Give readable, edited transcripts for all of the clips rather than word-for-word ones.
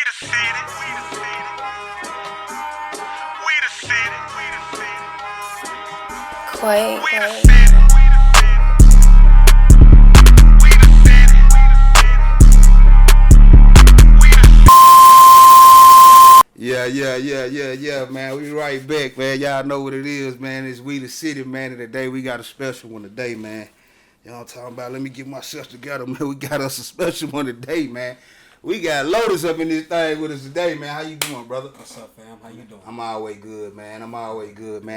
the city. We the city. Quite. We the city. We the city. We the Yeah, man. We right back, man. Y'all know what it is, man. It's We the City, man. And today we got a special one today, man. You know what I'm talking about? Let me get myself together, man. We got us a special one today, man. We got Lotus up in this thing with us today, man. How you doing, brother? What's up, fam? How you doing? I'm always good, man.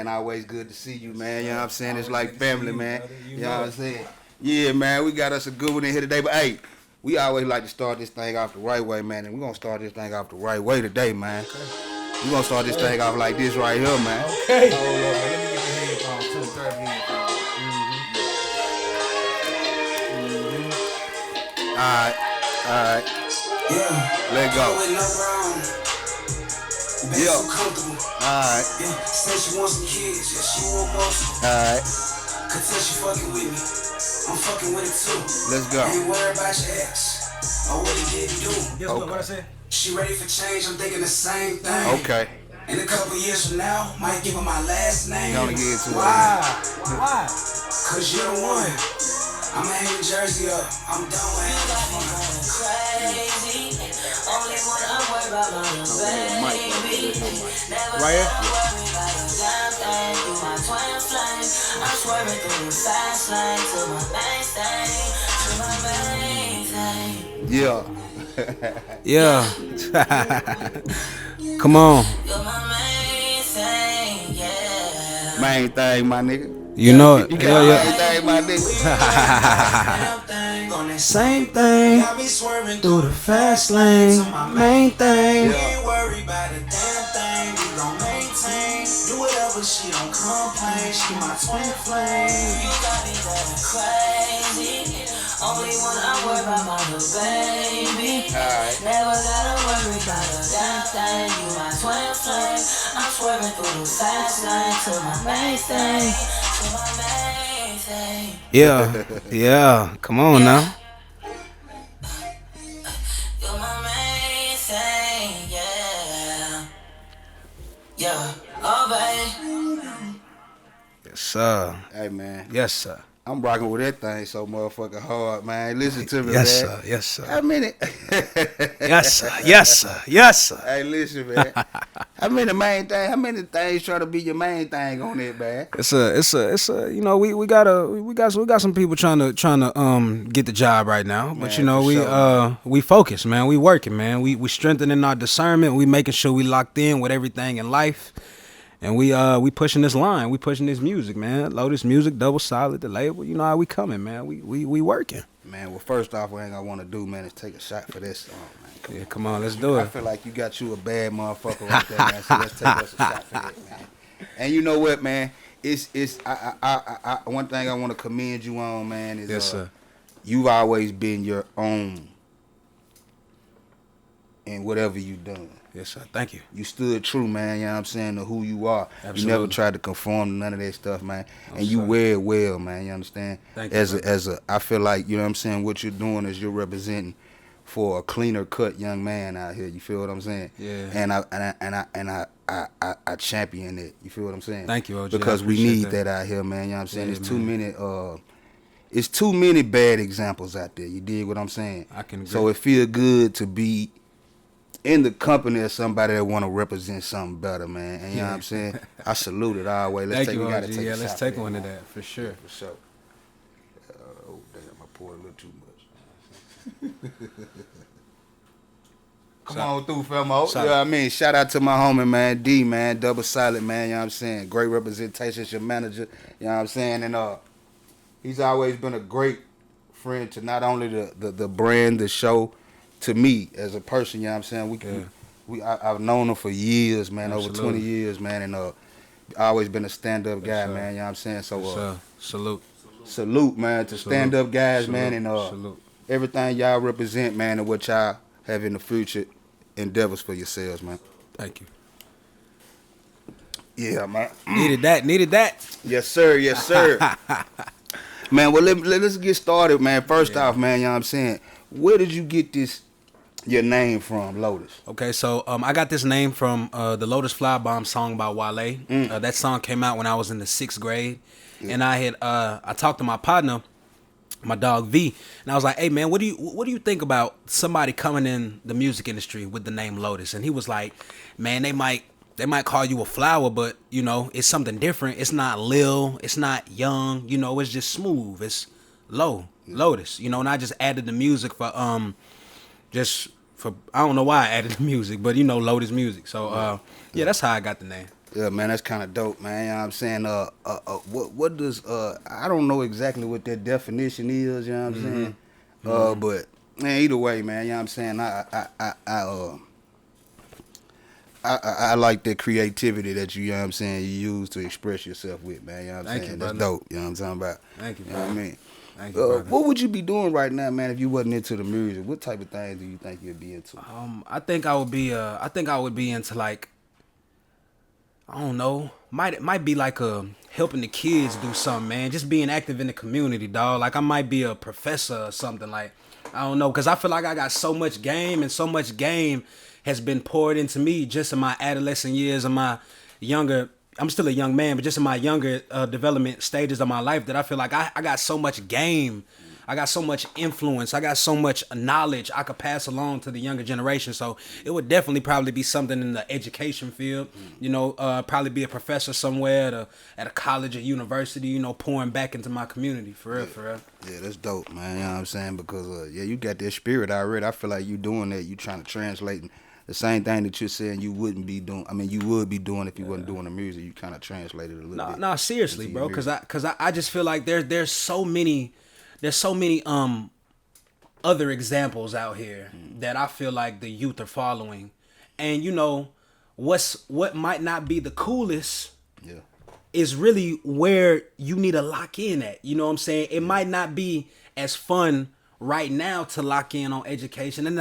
Always good to see you, man. You know what I'm saying? It's like family, man. You know what I'm saying? Yeah, man. We got us a good one in here today. But, hey, we always like to start this thing off the right way, man. And we're going to start this thing off the right way today, man. Okay. We're going to start this thing off like this right here, man. Okay. Hold on, man. Let me get the headphones too. Grab headphones. Alright. Yeah. Let go. With no wrong. Been Yeah. so comfortable. Alright. Yeah. Said she wants some kids. Yeah, she want more. Alright. Could tell she fucking with me. I'm fucking with it too. Let's go. Ain't worried about your ex. Or what he didn't do. Guess what I said? She ready for change. I'm thinking the same thing. Okay. In a couple years from now, might give her my last name. Gonna get into it. Why? Cause you're the one. I'ma hang the jersey up. I'm done with it. Crazy. Only one I worry about my baby. Never Right here? worry about a damn thing. You my twin flame. I'm swerving through the fast lane to my main thing. To my main thing. Yeah. Yeah. Come on. You're my main thing, yeah. Main thing, my nigga. You know it. You got Yeah. main thing, my nigga. Same thing. Got me swerving Through the fast lane. Main thing. We ain't worried about a damn thing. We gon' maintain. Do whatever, she don't complain. She my twin flame. You got me going crazy. Only one I worry about my little baby. Alright. Never gotta worry about a damn thing. You my twin flame. I'm swerving through the fast lane to my main thing. To my main thing. Yeah. Come on now. You're my main thing, yeah. Yeah. Oh, baby. Yes, sir. Hey, man. Yes, sir. I'm rocking with that thing so motherfucking hard, man. Listen to me, Yes, man. sir. Yes, sir. How many? Yes, sir. Yes, sir. Yes, sir. Hey, listen, man. How many things try to be your main thing on it, man? It's a. You know, we got some people trying to get the job right now. But Man, you know, for sure, we focus, man. We working, man. We strengthening our discernment. We making sure we locked in with everything in life. And we pushing this line. We pushing this music, man. LotisMusic, Double Solid, the label. You know how we coming, man. We working. Man, well, first off, what I want to do, man, is take a shot for this song, man. Yeah, come on, let's do I it. feel like you got you a bad motherfucker right there, man. So let's take us a shot for that, man. And you know what, man? I one thing I want to commend you on, man, is Yes, sir. you've always been your own in whatever you done. Yes, sir. Thank you. You stood true, man, you know what I'm saying, to who you are. Absolutely. You never tried to conform to none of that stuff, man. No, and you sir. wear it well, man, you understand? Thank you, As a I feel like, you know what I'm saying, what you're doing is you're representing for a cleaner cut young man out here. You feel what I'm saying? Yeah. And I champion it. You feel what I'm saying? Thank you, OG. I Because we appreciate need that. that out here, man. You know what I'm saying? Yeah, There's too man. it's too many bad examples out there. You dig what I'm saying? I can agree. So it feel good to be in the company of somebody that want to represent something better, man. And you know what I'm saying? I salute it all the way. Thank you, we gotta OG. take Yeah, a let's shot take for one that, of man. that for sure. For sure. Oh, damn, I poured a little too much. Come on through, Felmo. Solid. You know what I mean? Shout out to my homie, man, D, man, Double Solid, man, you know what I'm saying? Great representation, your manager, you know what I'm saying? And he's always been a great friend to not only the brand, the show, to me as a person, you know what I'm saying? I've known him for years, man, Absolutely. over 20 years, man, and always been a stand-up guy, sure. man, you know what I'm saying? So Sir, salute. salute, man, to Salute. stand-up guys, Salute. man, and Salute. everything y'all represent, man, and what y'all have in the future endeavors for yourselves, man. Thank you. Yeah, man. Needed that. Yes, sir. Yes, sir. Man, well, let's get started, man. First off, man, you know what I'm saying? Where did you get this your name from, Lotus? Okay, so I got this name from the Lotus Fly Bomb song by Wale. That song came out when I was in the 6th grade, and I talked to my partner, my dog V, and I was like, "Hey man, what do you think about somebody coming in the music industry with the name Lotus?" And he was like, "Man, they might call you a flower, but you know, it's something different. It's not Lil, it's not Young, you know, it's just smooth. It's Lotus, you know." And I just added the music for I don't know why I added the music, but you know, LotisMusic. So yeah, that's how I got the name. Yeah, man, that's kind of dope, man. You know what I'm saying? What does I don't know exactly what that definition is, you know what I'm saying? But man, either way, man, you know what I'm saying? I like that creativity that you know what I'm saying, you use to express yourself with, man. You know what I'm Thank saying? you, That's brother. dope. You know what I'm talking about? Thank you, You know what I brother. mean? Thank you, brother. What would you be doing right now, man, if you wasn't into the music? What type of things do you think you'd be into? I think I would be into like, I don't know, might be like helping the kids do something, man. Just being active in the community, dog. Like I might be a professor or something. Like I don't know, cause I feel like I got so much game, and so much game has been poured into me just in my adolescent years and my younger. I'm still a young man, but just in my younger development stages of my life, that I feel like I got so much game. I got so much influence. I got so much knowledge I could pass along to the younger generation. So it would definitely probably be something in the education field. You know, probably be a professor somewhere at a college or university, you know, pouring back into my community. For real, for real. Yeah, that's dope, man. You know what I'm saying? Because, yeah, you got that spirit already. I feel like you doing that. You trying to translate the same thing that you're saying you wouldn't be doing. I mean, you would be doing if you wasn't doing the music. You kind of translated a little bit. No, seriously, into bro. your Because I just feel like there's so many other examples out here that I feel like the youth are following, and you know what might not be the coolest Yeah. is really where you need to lock in at. You know what I'm saying? It might not be as fun right now to lock in on education, and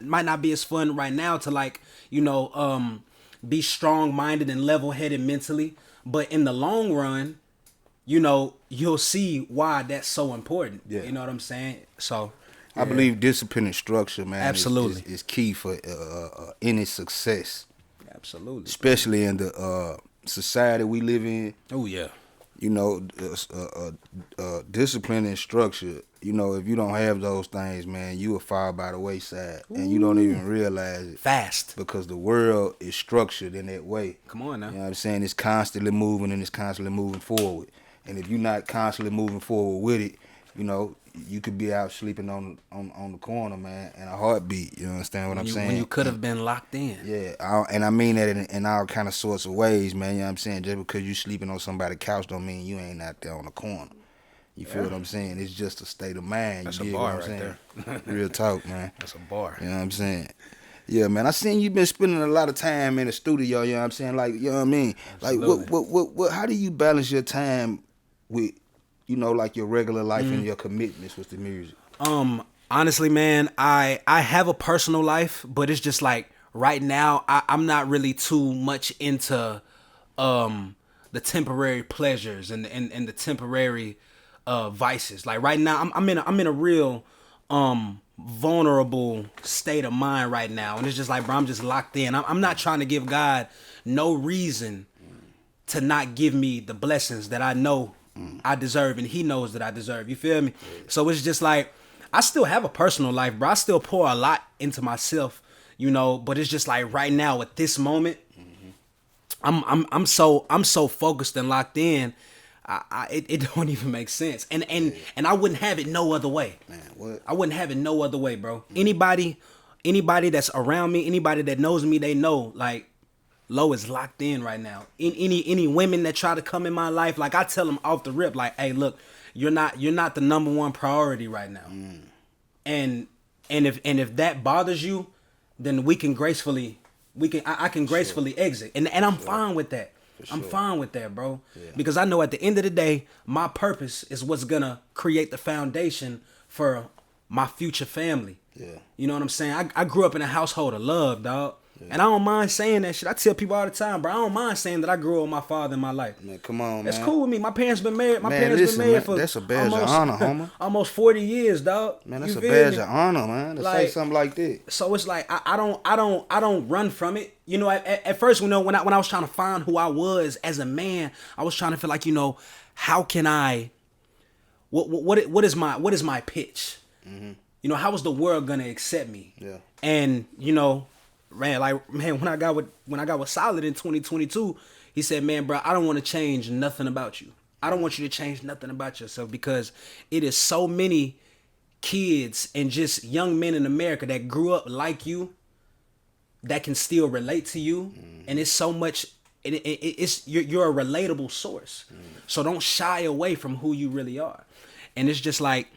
might not be as fun right now to like, you know, be strong-minded and level-headed mentally. But in the long run, you know, you'll see why that's so important. Yeah. You know what I'm saying? So I believe discipline and structure, man, Absolutely. is key for any success, absolutely. especially in the society we live in. Oh yeah. You know, discipline and structure. You know, if you don't have those things, man, you will fall by the wayside, and you don't even realize it. Fast. Because the world is structured in that way. Come on now. You know what I'm saying? It's constantly moving, and it's constantly moving forward. And if you're not constantly moving forward with it, you know, you could be out sleeping on the corner, man, in a heartbeat. You understand what I'm saying? When you could have been locked in. Yeah, and I mean that in all kind of sorts of ways, man. You know what I'm saying? Just because you sleeping on somebody's couch don't mean you ain't out there on the corner. You feel what I'm saying? It's just a state of mind. That's You a dig bar what I'm right saying? Real talk, man. That's a bar. You know what I'm saying? Yeah, man. I seen you been spending a lot of time in the studio. You know what I'm saying? Like, you know what I mean? Absolutely. Like, what? How do you balance your time with, you know, like your regular life and your commitments with the music? Honestly, man, I have a personal life, but it's just like right now I'm not really too much into the temporary pleasures and the temporary vices. Like right now I'm in a real vulnerable state of mind right now, and it's just like, bro, I'm just locked in. I'm not trying to give God no reason to not give me the blessings that I know I deserve, and he knows that I deserve. You feel me? So it's just like, I still have a personal life, bro. I still pour a lot into myself, you know, but it's just like right now at this moment, I'm so focused and locked in. It don't even make sense. And I wouldn't have it no other way. Man, what? I wouldn't have it no other way, bro. Anybody that's around me, anybody that knows me, they know like Lo is locked in right now. Any women that try to come in my life, like I tell them off the rip, like, hey, look, you're not the number one priority right now. And if that bothers you, then I can gracefully exit. And I'm fine with that. I'm fine with that, bro. Yeah. Because I know at the end of the day, my purpose is what's gonna create the foundation for my future family. Yeah. You know what I'm saying? I grew up in a household of love, dog. And I don't mind saying that shit. I tell people all the time, bro. I don't mind saying that I grew up with my father in my life. Man, come on, That's man. cool with me. My parents been married. My Man, parents listen, been married man, for that's a badge of honor, homie. almost 40 years, dog. Man, that's You a feel badge me? of honor, man. To say something like that. So it's like I don't run from it. You know, at first, you know, when I was trying to find who I was as a man, I was trying to feel like, you know, how can I? What is my pitch? Mm-hmm. You know, how is the world gonna accept me? Yeah. And you know, man, when I got with Solid in 2022, he said, man, bro, I don't want to change nothing about you. I don't want you to change nothing about yourself, because it is so many kids and just young men in America that grew up like you that can still relate to you. And it's so much, you're a relatable source. So don't shy away from who you really are. And it's just like,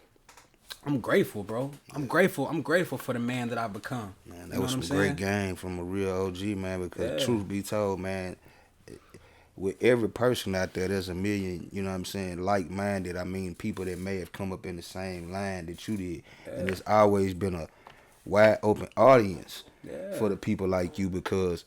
I'm grateful, bro. I'm grateful for the man that I've become. Man, You that know was what some I'm great saying? game from a real OG, man, because Yeah. truth be told, man, with every person out there, there's a million, you know what I'm saying, like-minded. I mean, people that may have come up in the same line that you did. And there's always been a wide open audience for the people like you, because,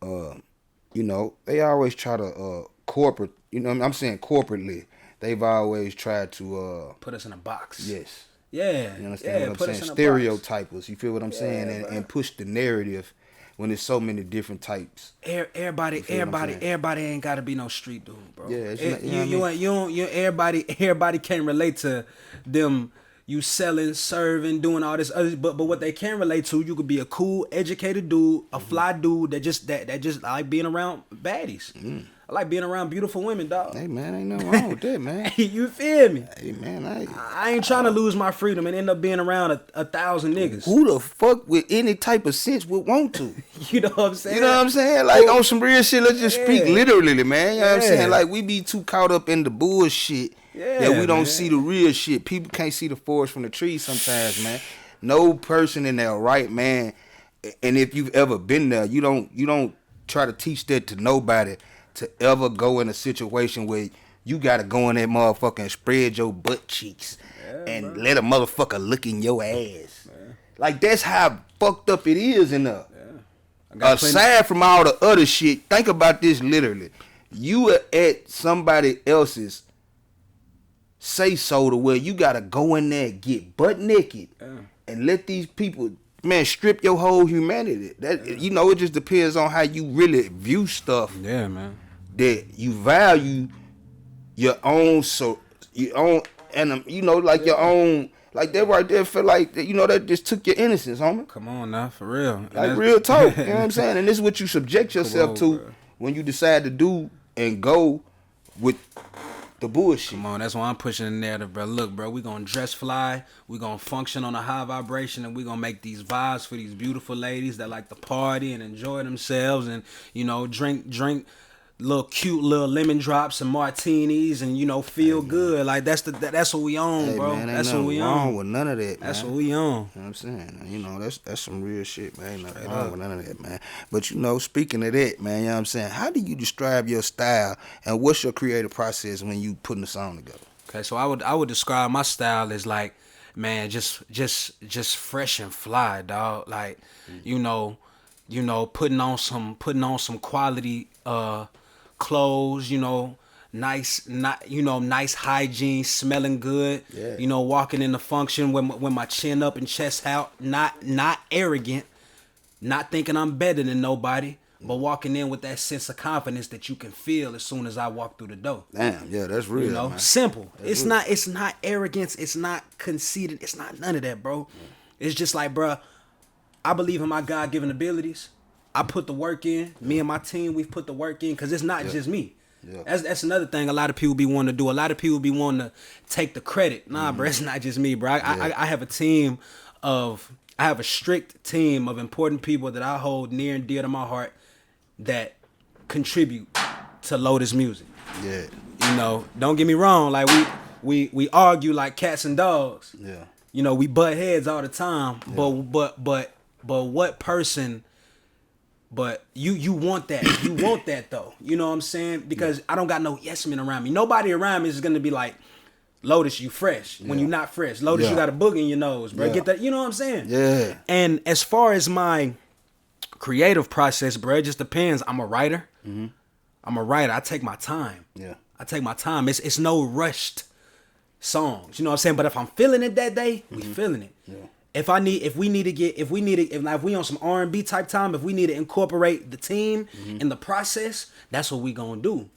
you know, they always try to corporate, you know what I'm saying, corporately. They've always tried to... Put us in a box. yes. Yeah. You understand what I'm put us saying? in a box. Stereotype us. You feel what I'm saying? bro. And push the narrative when there's so many different types. Everybody feel what I'm saying? ain't gotta be no street dude, bro. Yeah, it's not- you know what I you everybody can't relate to them. You selling, serving, doing all this other, but what they can relate to, you could be a cool, educated dude, a fly dude that just like being around baddies. I like being around beautiful women, dog. Hey, man, ain't nothing wrong with that, man. You feel me? Hey, man, I ain't trying to lose my freedom and end up being around a 1,000 niggas. who the fuck with any type of sense would want to? You know what I'm saying? You know what I'm saying? Like, on some real shit, let's just speak Yeah. literally, man. You know what I'm Yeah. saying? Like, we be too caught up in the bullshit that we don't man. see the real shit. People can't see the forest from the trees sometimes, man. No person in their right, man. And if you've ever been there, you don't try to teach that to nobody, to ever go in a situation where you gotta go in that motherfucker and spread your butt cheeks and let a motherfucker look in your ass. Like, that's how fucked up it is in there. got plenty- Aside from all the other shit, think about this literally. You are at somebody else's say so to where you gotta go in there and get butt naked and let these people, man, strip your whole humanity. That you know, it just depends on how you really view stuff. Yeah, man. That you value your own, so your own, and you know, like your own, like that right there feel like that, you know, that just took your innocence, homie. Come on now, for real. And Like that's- real talk, you know what I'm saying? And this is what you subject yourself on, to bro. when you decide to do and go with the bullshit. Come on, that's why I'm pushing the narrative, bro. Look, bro, we gonna dress fly, we gonna function on a high vibration, and we gonna make these vibes for these beautiful ladies that like to party and enjoy themselves, and you know, drink little cute little lemon drops and martinis, and you know, feel good. Like that's what we on, Hey, bro. man, ain't That's what nothing we wrong on. with none of that, That's man. what we on. You know what I'm saying? You know, that's some real shit, man. Ain't nothing wrong with none of that, man. But you know, speaking of that, man, you know what I'm saying? How do you describe your style and what's your creative process when you putting a song together? Okay, so I would describe my style as like, man, just fresh and fly, dog. Like, you know, putting on some quality clothes, you know, nice hygiene, smelling good. Yeah. You know, walking in the function with my chin up and chest out, not arrogant, not thinking I'm better than nobody, but walking in with that sense of confidence that you can feel as soon as I walk through the door. Damn, yeah, that's real, You know, man. simple. That's It's not arrogance. It's not conceited. It's not none of that, bro. It's just like, bro, I believe in my God-given abilities. I put the work in. Me and my team, we've put the work in, because it's not just me. Yeah. That's another thing a lot of people be wanting to do. A lot of people be wanting to take the credit. Nah, bro, it's not just me, bro. I have a team I have a strict team of important people that I hold near and dear to my heart that contribute to LotisMusic. Yeah, You know, don't get me wrong. Like we argue like cats and dogs. yeah. You know, we butt heads all the time. But what person? But you want that. You want that though. You know what I'm saying? Because I don't got no yes men around me. Nobody around me is gonna be like, Lotus, you fresh when you not fresh. Lotus, Yeah. you got a boogie in your nose, bro. Yeah. Get that? You know what I'm saying? Yeah. And as far as my creative process, bro, it just depends. I'm a writer. I'm a writer. I take my time. Yeah. I take my time. It's no rushed songs. You know what I'm saying? But if I'm feeling it that day, we feeling it. Yeah. If we on some R&B type time, if we need to incorporate the team in the process, that's what we gonna do.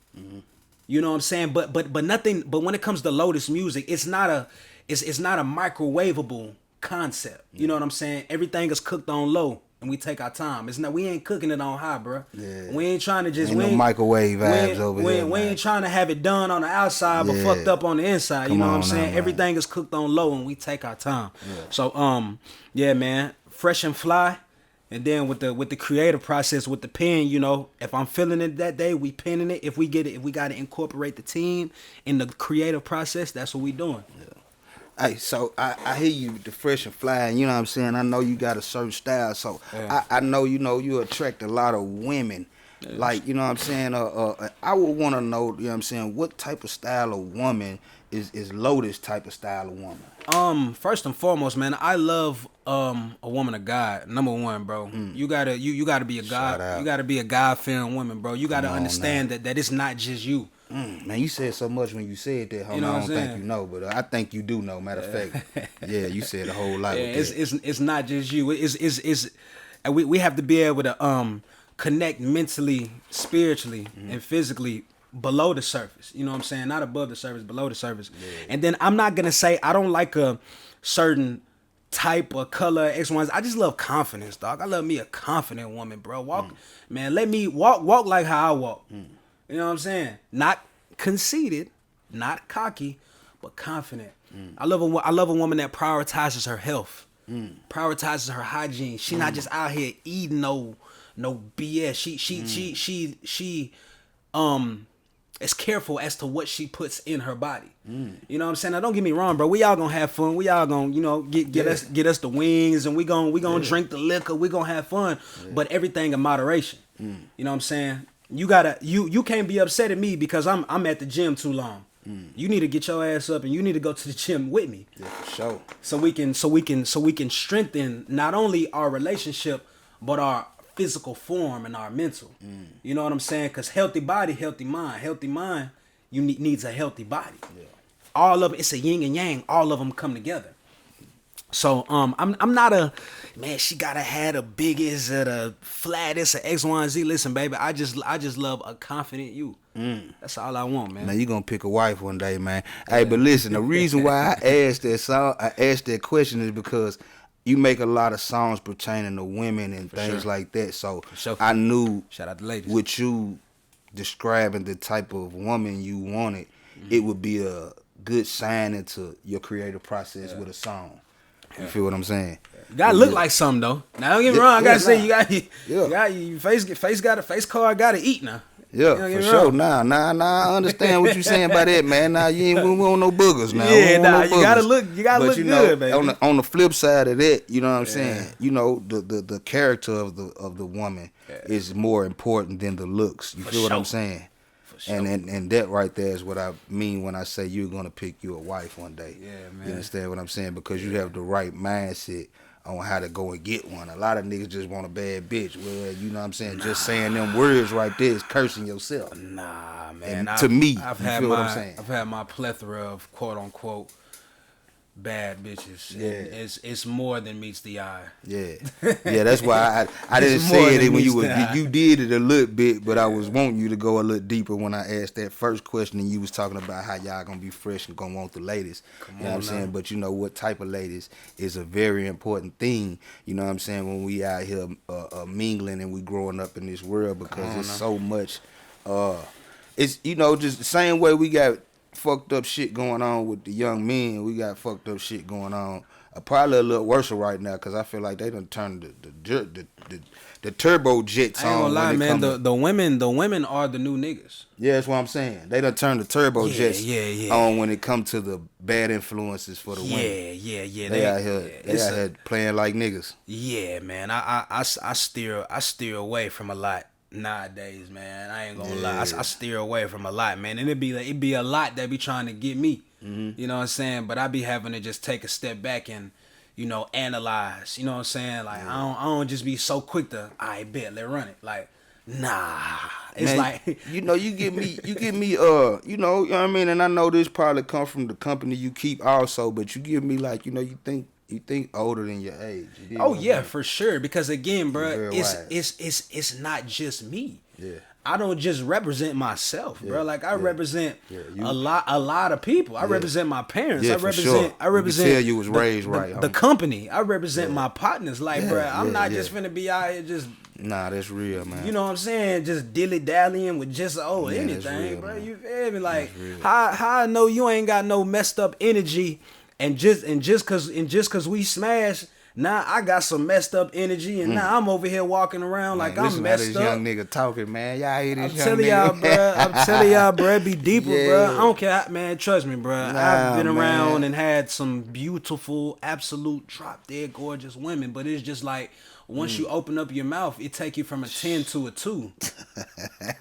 You know what I'm saying? But nothing. But when it comes to Lotus music, it's not a microwavable concept. You know what I'm saying? Everything is cooked on low, and we take our time. We ain't cooking it on high, bro. Yeah. We ain't trying to just Ain't no microwave vibes over here. We ain't trying to have it done on the outside, but fucked up on the inside. You know what I'm saying? Everything is cooked on low, and we take our time. Yeah. So yeah, man, fresh and fly. And then with the creative process, with the pen, you know, if I'm feeling it that day, we penning it. If we got to incorporate the team in the creative process, that's what we doing. Yeah. Hey, so I hear you with the fresh and flying. You know what I'm saying? I know you got a certain style, so I know you attract a lot of women. Yeah. Like, you know what I'm saying? I would want to know, you know what I'm saying, what type of style of woman is Lotus type of style of woman? First and foremost, man, I love a woman of God. Number one, bro. You gotta be a God. You gotta be a God-fearing woman, bro. You gotta understand that it's not just you. Man, you said so much when you said that, homie. You know I don't think you know, but I think you do know. Matter of fact, yeah, you said a whole lot. Yeah, with that. It's not just you. We have to be able to connect mentally, spiritually, and physically below the surface. You know what I'm saying? Not above the surface, below the surface. Yeah. And then I'm not gonna say I don't like a certain type or color X1s. I just love confidence, dog. I love me a confident woman, bro. Man, let me walk like how I walk. You know what I'm saying? Not conceited, not cocky, but confident. I love a woman that prioritizes her health, prioritizes her hygiene. She not just out here eating no BS. She is careful as to what she puts in her body. You know what I'm saying? Now don't get me wrong, bro. We all gonna have fun. We all gonna, you know, get us the wings, and we gonna drink the liquor. We gonna have fun, but everything in moderation. You know what I'm saying? You can't be upset at me because I'm at the gym too long. You need to get your ass up and you need to go to the gym with me. Yeah, for sure. So we can strengthen not only our relationship but our physical form and our mental. You know what I'm saying? Because healthy body, healthy mind. Healthy mind, needs a healthy body. Yeah. All of it, it's a yin and yang. All of them come together. So I'm not a man. She gotta have the biggest or the flattest or X, Y, and Z. Listen, baby, I just love a confident you. That's all I want, man. Man, you gonna pick a wife one day, man. Hey, but listen, the reason why I asked that question is because you make a lot of songs pertaining to women and things like that. So I knew, shout out to ladies, with you describing the type of woman you wanted, it would be a good sign into your creative process with a song. You feel what I'm saying? You gotta look like something though. Now don't get me wrong. I gotta say you got your face card gotta eat now. Yeah, for sure. Nah, I understand what you saying by that, man. Nah, we want no boogers now. Yeah, nah, you gotta look good, baby. On the flip side of that, you know what I'm saying? You know, the character of the woman is more important than the looks. You feel what I'm saying? Sure. And that right there is what I mean when I say you're gonna pick you a wife one day. Yeah, man. You understand what I'm saying? Because you have the right mindset on how to go and get one. A lot of niggas just want a bad bitch. Well, you know what I'm saying? Just saying them words right there is cursing yourself. Nah, man. To me, I've had my plethora of quote unquote bad bitches. Yeah, it's more than meets the eye. Yeah, that's why I didn't say it when you did it a little bit, but I was wanting you to go a little deeper when I asked that first question, and you was talking about how y'all gonna be fresh and gonna want the ladies. You know what I'm saying? But you know what type of ladies is a very important thing. You know what I'm saying? When we out here mingling and we growing up in this world, because it's so much. It's just the same way we got fucked up shit going on with the young men. We got fucked up shit going on. Probably a little worse right now because I feel like they done turned the turbo jets on. I ain't gonna lie, man. The women are the new niggas. Yeah, that's what I'm saying. They done turned the turbo jets on when it come to the bad influences for the women. Yeah. They out here playing like niggas. Yeah, man. I steer away from a lot nowadays, man. I ain't gonna lie. I steer away from a lot, man. And it'd be a lot that be trying to get me. You know what I'm saying? But I be having to just take a step back and analyze. You know what I'm saying? Like I don't just be so quick to I bet let run it. Like nah, it's Man, like you give me you know what I mean, and I know this probably come from the company you keep also, but you give me like you think older than your age. You dig oh what I'm yeah, saying? for sure. Because again, bro, You're very wise. it's not just me. Yeah. I don't just represent myself, bro. Like I represent you- a lot of people. I represent my parents. Yeah, I for represent sure. I represent You can tell you was raised the, right, the homie. company. I represent my partners. Like, bro, I'm not just yeah. finna be out here just Nah, that's real, man. you know what I'm saying? Just dilly dallying with just Yeah, that's anything, real, bro. man. You feel me? Like real. how I know you ain't got no messed up energy, and just cause we smash. Now I got some messed up energy, and now I'm over here walking around like Man, I'm listen to messed this up. young nigga talking, man. Y'all hear this I'm young telling nigga? y'all, bro. I'm telling y'all, bro. It be deeper, Yeah. bro. I don't care, man. Trust me, bro. Nah, I've been man. around and had some beautiful, absolute, drop dead gorgeous women, but it's just like once you open up your mouth, it take you from a 10 to a 2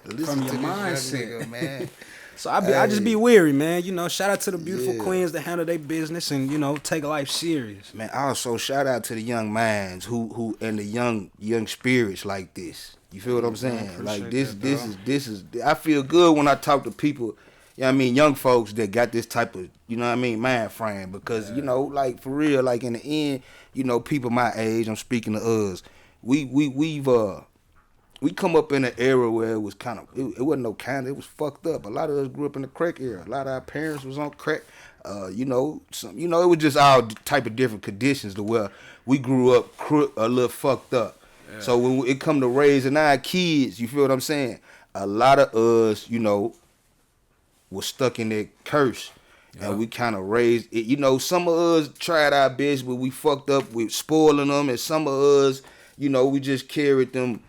Listen from to your this young mindset. nigga, man. So I just be weary, man. Shout out to the beautiful Yeah. queens that handle their business and take life serious. Man, also shout out to the young minds who and the young spirits like this. You feel what I'm saying? Like this is I feel good when I talk to people, young folks that got this type of, mind frame, because like for real, like in the end, people my age, I'm speaking to us, we come up in an era where it was kind of, it wasn't no kind of, it was fucked up. A lot of us grew up in the crack era. A lot of our parents was on crack. It was just all type of different conditions to where we grew up a little fucked up. Yeah. So when it come to raising our kids, you feel what I'm saying? A lot of us, was stuck in that curse. Yeah. And we kind of raised it. Some of us tried our best, but we fucked up with spoiling them. And some of us, we just carried them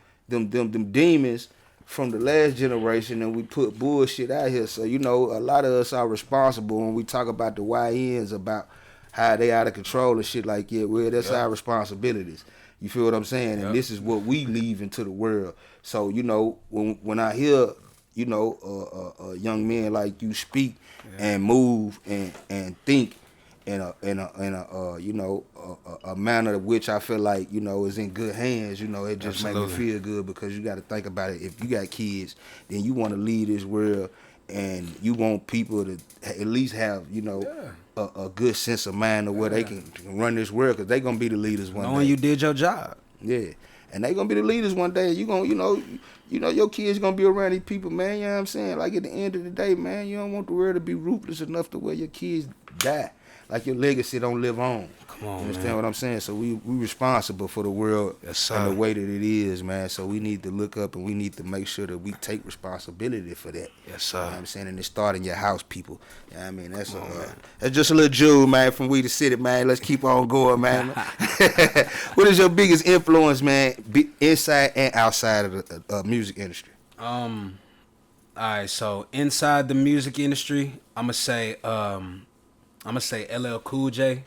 demons from the last generation, and we put bullshit out here. So, a lot of us are responsible when we talk about the YNs, about how they out of control and shit like that. Well, that's our responsibilities. You feel what I'm saying? And this is what we leave into the world. So, when I hear, young men like you speak and move and think in a manner which I feel like is in good hands. It just make me feel good, because you got to think about it. If you got kids, then you want to lead this world, and you want people to at least have a good sense of mind of where they can run this world, because they gonna be the leaders one day. Knowing you did your job. Yeah, and they gonna be the leaders one day. You gonna your kids gonna be around these people, man. You know what I'm saying? Like at the end of the day, man, you don't want the world to be ruthless enough to where your kids die. Like your legacy don't live on. Come on, you understand man. what I'm saying? So we responsible for the world and the way that it is, man. So we need to look up, and we need to make sure that we take responsibility for that. Yes, sir. You know what I'm saying? And it start in your house, people. You know what I mean? That's just a little jewel, man, from WeThaCity, man. Let's keep on going, man. What is your biggest influence, man, inside and outside of the music industry? All right, so inside the music industry, I'm gonna say LL Cool J,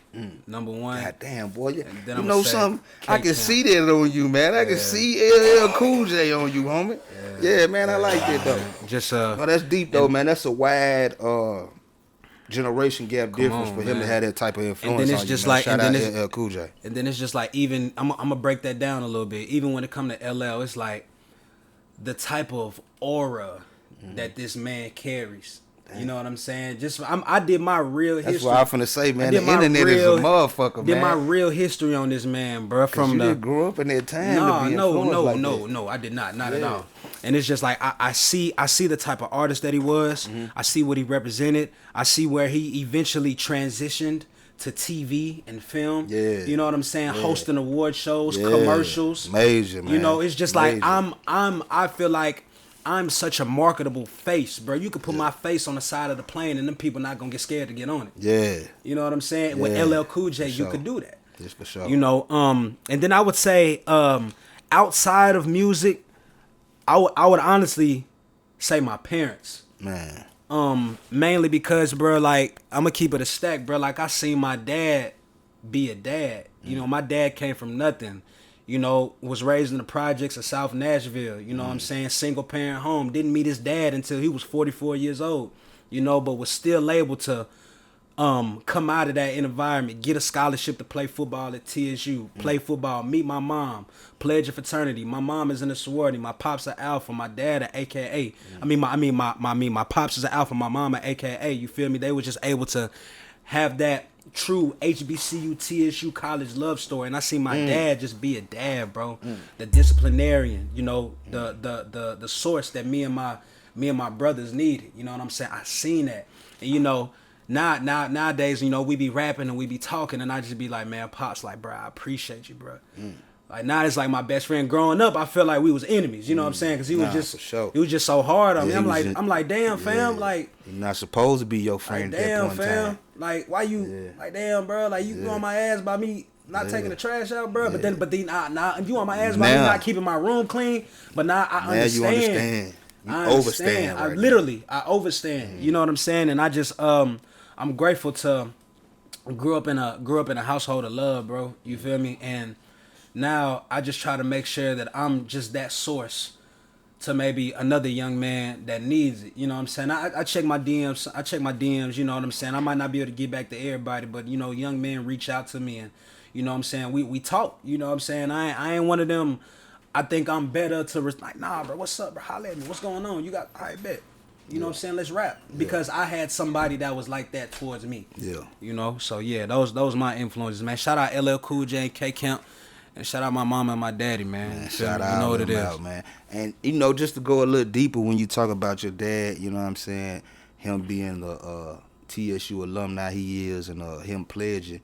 number one. God damn, boy. You I'ma know say something? I can K-Town. see that on you, man. I can see LL Cool J on you, homie. Yeah, man, I like that, though. Just Oh, that's deep, though, man. That's a wide generation gap difference on, for him to man. have that type of influence And then it's on just you, man. like- Shout and out then LL Cool J. And then it's just like, even I'm gonna break that down a little bit. Even when it comes to LL, it's like the type of aura that this man carries. You know what I'm saying? I did my real history. That's what I'm finna say, man. I The did my internet is a real- motherfucker, man. Did my real history on this man, bro. From From you the didn't grow up in that time to be influenced like that. no, I did not at all. And it's just like I see the type of artist that he was. I see what he represented. I see where he eventually transitioned to TV and film. Yeah. You know what I'm saying? Hosting award shows, commercials. Major, man. It's just like Major. I feel like I'm such a marketable face, bro. You could put my face on the side of the plane, and them people not gonna get scared to get on it. Yeah. You know what I'm saying? With Yeah. LL Cool J, you sure. could do that. Just for sure. And then I would say, outside of music, I would honestly say my parents. Man. Mainly because, bro, like, I'm gonna keep it a stack, bro. Like, I seen my dad be a dad. My dad came from nothing. Was raised in the projects of South Nashville. You know what I'm saying? Single parent home. Didn't meet his dad until he was 44 years old. But was still able to come out of that environment, get a scholarship to play football at TSU, play football, meet my mom, pledge a fraternity. My mom is in a sorority. My pops are alpha. My dad are AKA. My pops is an alpha. My mom are AKA. You feel me? They were just able to have that true HBCU TSU college love story, and I see my dad just be a dad, bro. The disciplinarian, you know, the source that me and my brothers needed. You know what I'm saying? I seen that, and you know. Nowadays, you know, we be rapping and we be talking, and I just be like, man, Pops, like, bro, I appreciate you, bro. Like, now it's like my best friend. Growing up, I felt like we was enemies. You know what I'm saying? Because he was just, for sure. he was just so hard on me. Yeah, I'm like, damn, fam, like, you're not supposed to be your friend like, at damn, that point in fam, time. like, why you, like, damn, bro, like, you on my ass by me not taking the trash out, bro. But then, nah, you on my ass by me not keeping my room clean. But now I understand. You understand. You I overstand. Right I overstand. You know what I'm saying? And I just, I'm grateful to grew up in a household of love, bro. You feel me? And now I just try to make sure that I'm just that source to maybe another young man that needs it. You know what I'm saying? I check my DMs, you know what I'm saying? I might not be able to get back to everybody, but you know, young men reach out to me and you know what I'm saying? We talk, you know what I'm saying? I ain't one of them, I think I'm better to like, nah, bro, what's up, bro? Holla at me. What's going on? You got, I bet. You know what I'm saying? Let's rap. Because I had somebody that was like that towards me. Yeah. You know? So yeah, those my influences, man. Shout out LL Cool J and K Camp. And shout out my mom and my daddy, man. Shout out, you know what it is, out, man. And you know, just to go a little deeper when you talk about your dad, you know what I'm saying? Him being the TSU alumni he is, and him pledging.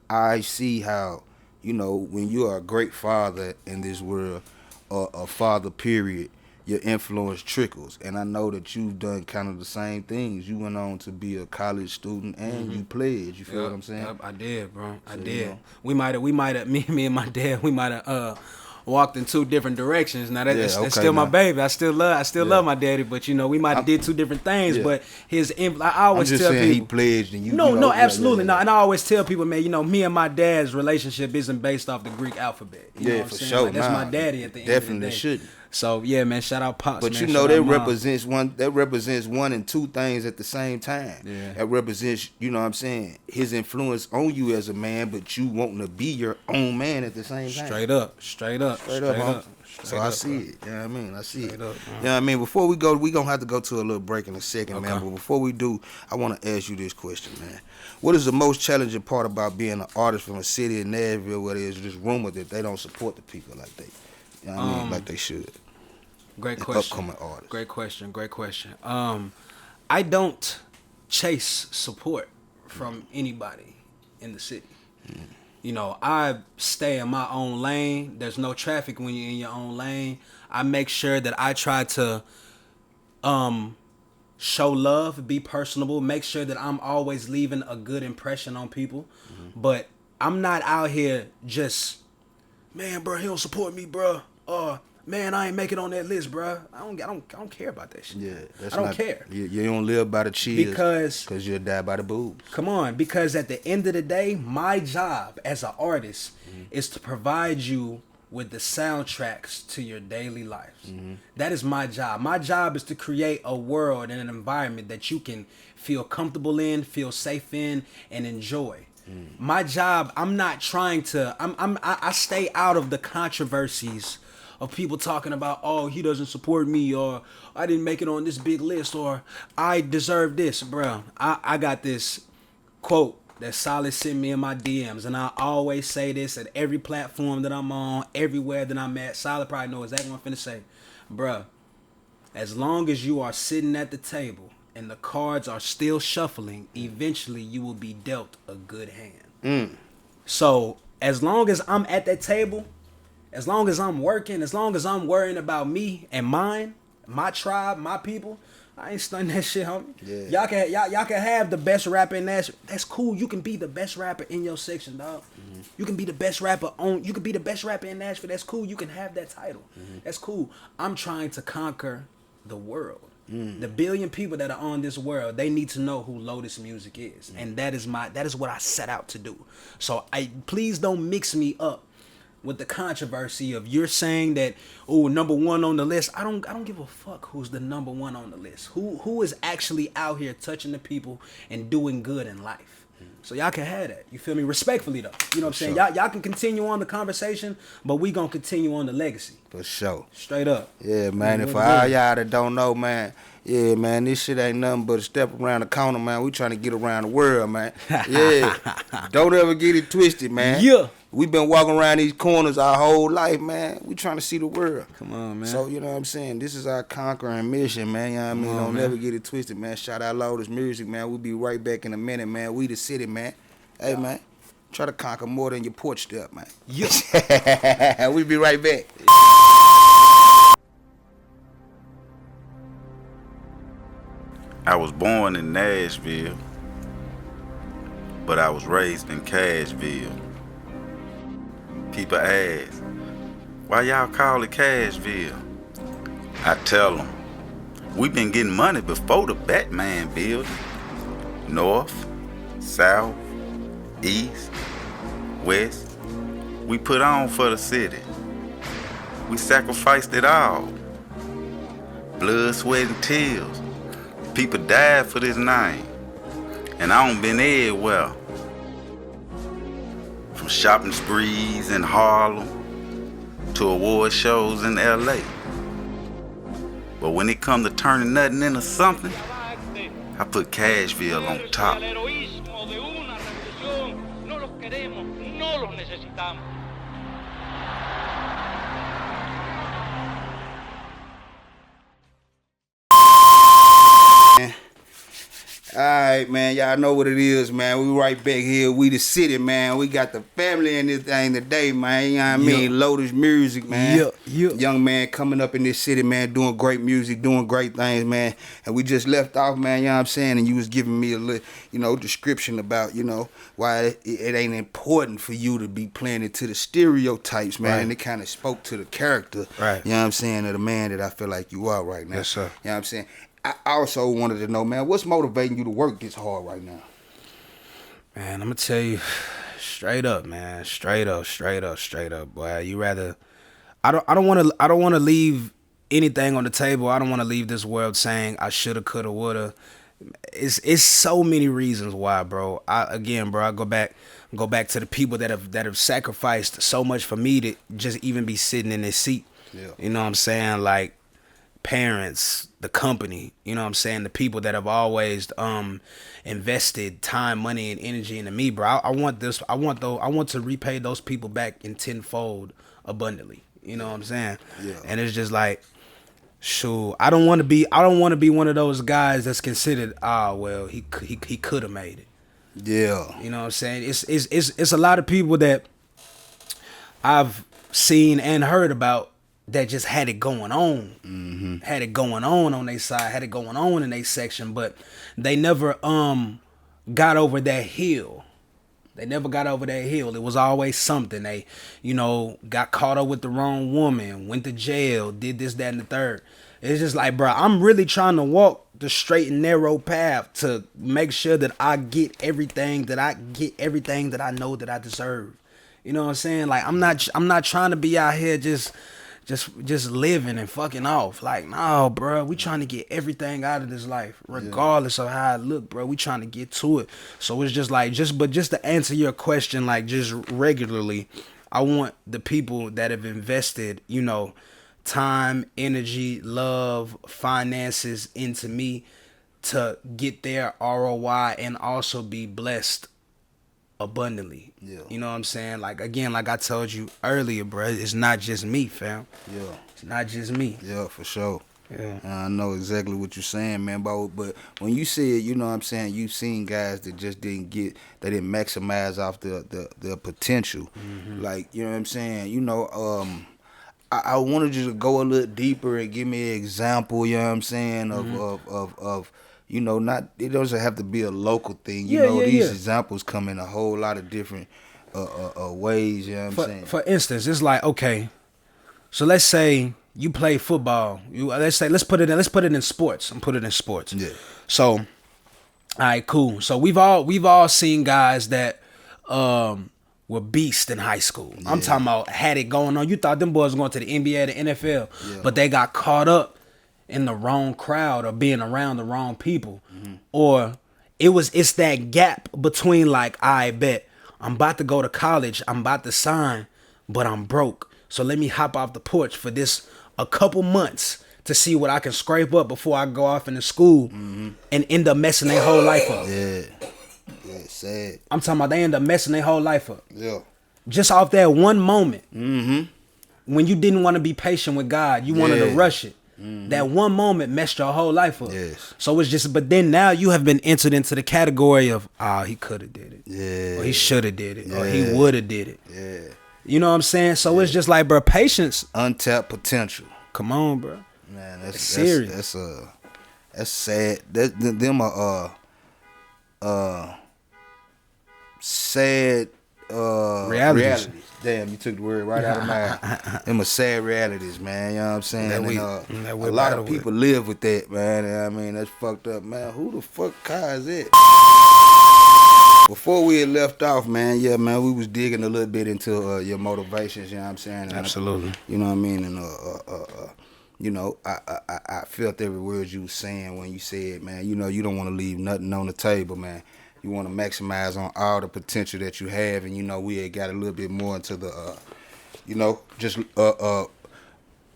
I see how, you know, when you are a great father in this world, a father period, your influence trickles. And I know that you've done kind of the same things. You went on to be a college student and you pledged. You feel what I'm saying? Yep, I did, bro. I did. You know. We might have me and my dad, we might have walked in two different directions. Now that's still my baby. I still love my daddy, but you know, we might have did two different things, but his I always tell people he pledged and you No, absolutely not. And I always tell people, man, you know, me and my dad's relationship isn't based off the Greek alphabet. You know what I'm saying? Sure. Like, that's my daddy at the end of the day. Definitely shouldn't. So yeah, man, shout out Pops. But man, you know that represents one and two things at the same time. Yeah. That represents, you know what I'm saying, his influence on you as a man, but you wanting to be your own man at the same time. Straight up. So I see it. You know what I mean? I see it. You know what I mean? Before we go, we gonna have to go to a little break in a second, man. But before we do, I want to ask you this question, man. What is the most challenging part about being an artist from a city in Nashville where there's this rumor that they don't support the people like they? You know what I mean? Like they should. Great question. Upcoming artists. Great question. I don't chase support from anybody in the city. You know, I stay in my own lane. There's no traffic when you're in your own lane. I make sure that I try to show love, be personable, make sure that I'm always leaving a good impression on people. But I'm not out here just, man, bro, he don't support me, bro. Man, I ain't make it on that list, bro. I don't care about that shit. Yeah, I don't care. You don't live by the cheers because you'll die by the boobs. Come on, because at the end of the day, my job as an artist is to provide you with the soundtracks to your daily lives. That is my job. My job is to create a world and an environment that you can feel comfortable in, feel safe in, and enjoy. My job, I'm not trying to. I stay out of the controversies of people talking about, oh, he doesn't support me, or I didn't make it on this big list, or I deserve this, bro. I got this quote that Solid sent me in my DMs, and I always say this at every platform that I'm on, everywhere that I'm at. Solid probably knows exactly what I'm finna say. Bruh, as long as you are sitting at the table and the cards are still shuffling, eventually you will be dealt a good hand. So as long as I'm at that table, as long as I'm working, as long as I'm worrying about me and mine, my tribe, my people, I ain't stunning that shit, homie. Yeah. Y'all can have the best rapper in Nashville. That's cool. You can be the best rapper in your section, dog. You can be the best rapper you can be the best rapper in Nashville. That's cool. You can have that title. That's cool. I'm trying to conquer the world. The billion people that are on this world, they need to know who LotisMusic is. And that is what I set out to do. So please don't mix me up with the controversy of you're saying that, oh, number one on the list. I don't give a fuck who's the number one on the list. Who is actually out here touching the people and doing good in life. So y'all can have that. You feel me? Respectfully though. You know what I'm saying? sure. Y'all can continue on the conversation, but we gonna continue on the legacy. For sure. Straight up. Yeah, man. And for Yeah. all y'all that don't know, man, yeah, man, this shit ain't nothing but a step around the corner, man. We trying to get around the world, man. Yeah. Don't ever get it twisted, man. Yeah. We been walking around these corners our whole life, man. We trying to see the world. Come on, man. So, you know what I'm saying? This is our conquering mission, man. You know what I mean? on, Don't man. never get it twisted, man. Shout out LotisMusic, man. We'll be right back in a minute, man. We the city, man. Hey, man. Try to conquer more than your porch step, man. Yeah. We'll be right back. I was born in Nashville, but I was raised in Cashville. People ask, why y'all call it Cashville? I tell them, we been getting money before the Batman building. North, south, east, west, we put on for the city. We sacrificed it all. Blood, sweat, and tears. People died for this name, and I done been everywhere. From shopping sprees in Harlem to award shows in LA. But when it come to turning nothing into something, I put Cashville on top. Alright, man. Y'all know what it is, man. We right back here. We the city, man. We got the family in this thing today, man. You know what I mean? LotisMusic, man. Yeah. Young man coming up in this city, man, doing great music, doing great things, man. And we just left off, man, you know what I'm saying? And you was giving me a little, description about, why it ain't important for you to be playing into the stereotypes, man. Right. And it kind of spoke to the character, Right. you know what I'm saying, of the man that I feel like you are right now. Yes, sir. You know what I'm saying? I also wanted to know, man, what's motivating you to work this hard right now? Man, I'm gonna tell you straight up, man. Straight up, boy. You rather I don't wanna leave anything on the table. I don't wanna leave this world saying I shoulda, coulda, woulda. It's so many reasons why, bro. I go back to the people that have sacrificed so much for me to just even be sitting in this seat. Yeah. You know what I'm saying? Like parents, the company, you know what I'm saying, the people that have always invested time, money, and energy into me, bro. I want to repay those people back in tenfold abundantly. You know what I'm saying? Yeah. And it's just like, shoot, I don't want to be one of those guys that's considered, well, he could have made it. Yeah. You know what I'm saying? It's a lot of people that I've seen and heard about that just had it going on. Mm-hmm. Had it going on their side, had it going on in their section, but they never got over that hill. They never got over that hill. It was always something. They, got caught up with the wrong woman, went to jail, did this, that, and the third. It's just like, bro, I'm really trying to walk the straight and narrow path to make sure that I get everything that I know that I deserve. You know what I'm saying? Like, I'm not trying to be out here just living and fucking off. Like, no, bro, we trying to get everything out of this life, regardless of how it look, bro. We trying to get to it. So it's just like, just to answer your question, like, just regularly, I want the people that have invested, time, energy, love, finances into me to get their ROI and also be blessed abundantly. Yeah. You know what I'm saying? Like, again, like I told you earlier, bro, it's not just me, fam. Yeah. It's not just me. Yeah, for sure. Yeah. I know exactly what you're saying, man. But when you said, you know what I'm saying, you've seen guys that just didn't maximize off their potential. Mm-hmm. Like, you know what I'm saying? I wanted you to go a little deeper and give me an example, you know what I'm saying, of not, it doesn't have to be a local thing. These examples come in a whole lot of different ways, you know what I'm saying? For instance, it's like, okay, so let's say you play football. Let's put it in sports. I'm putting it in sports. Yeah. So, all right, cool. So we've all seen guys that were beasts in high school. Yeah. I'm talking about had it going on. You thought them boys were going to the NBA, the NFL, but they got caught up in the wrong crowd or being around the wrong people, or it's that gap between like, I bet I'm about to go to college, I'm about to sign, but I'm broke. So let me hop off the porch for this a couple months to see what I can scrape up before I go off into school and end up messing their whole life up. Yeah. Yeah, sad. I'm talking about they end up messing their whole life up. Yeah. Just off that one moment. When you didn't want to be patient with God, you wanted to rush it. That one moment messed your whole life up. Yes. So it's just, but then now you have been entered into the category of, he could have did it. Yeah. Or he should have did it. Or he would have did it. Yeah. You know what I'm saying? So it's just like, bro, patience. Untapped potential. Come on, bro. Man, that's serious. That's sad. Them are sad realities. Damn, you took the word right out of my. Them are sad realities, man. You know what I'm saying? That A we lot battle of with. people live with that, man. I mean, that's fucked up, man. Who the fuck car is it? Before we had left off, man, yeah, man, we was digging a little bit into your motivations. You know what I'm saying? And Absolutely. you know what I mean? And you know, I felt every word you was saying when you said, man, you know, you don't want to leave nothing on the table, man. You want to maximize on all the potential that you have, and you know, we had got a little bit more into the, you know, just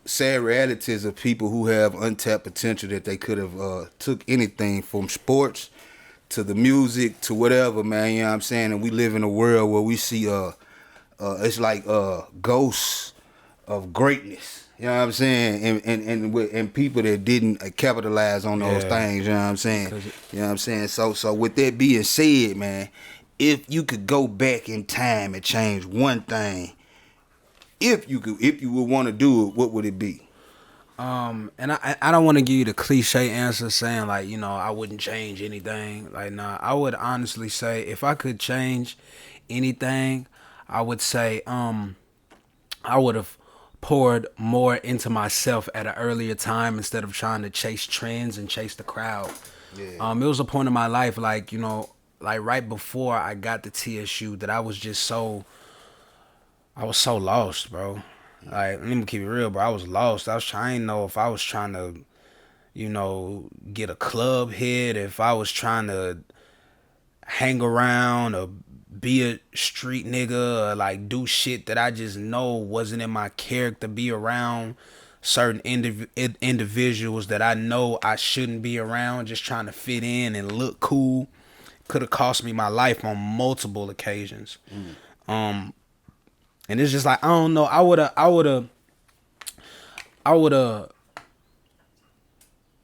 sad realities of people who have untapped potential that they could have took anything from sports to the music to whatever, man. You know what I'm saying? And we live in a world where we see it's like ghosts of greatness. You know what I'm saying? And people that didn't capitalize on those things, you know what I'm saying? You know what I'm saying? So with that being said, man, if you could go back in time and change one thing, if you would want to do it, what would it be? And I don't want to give you the cliche answer saying like, you know, I wouldn't change anything. Like, nah, I would honestly say if I could change anything, I would say I would have poured more into myself at an earlier time instead of trying to chase trends and chase the crowd. Yeah. It was a point in my life, like, you know, like right before I got to TSU that I was so lost, bro. Like, let me keep it real, bro. I was lost. I didn't know if I was trying to, you know, get a club hit, if I was trying to hang around or be a street nigga or like do shit that I just know wasn't in my character, be around certain individuals that I know I shouldn't be around, just trying to fit in and look cool. Could have cost me my life on multiple occasions. And it's just like, I don't know, I would have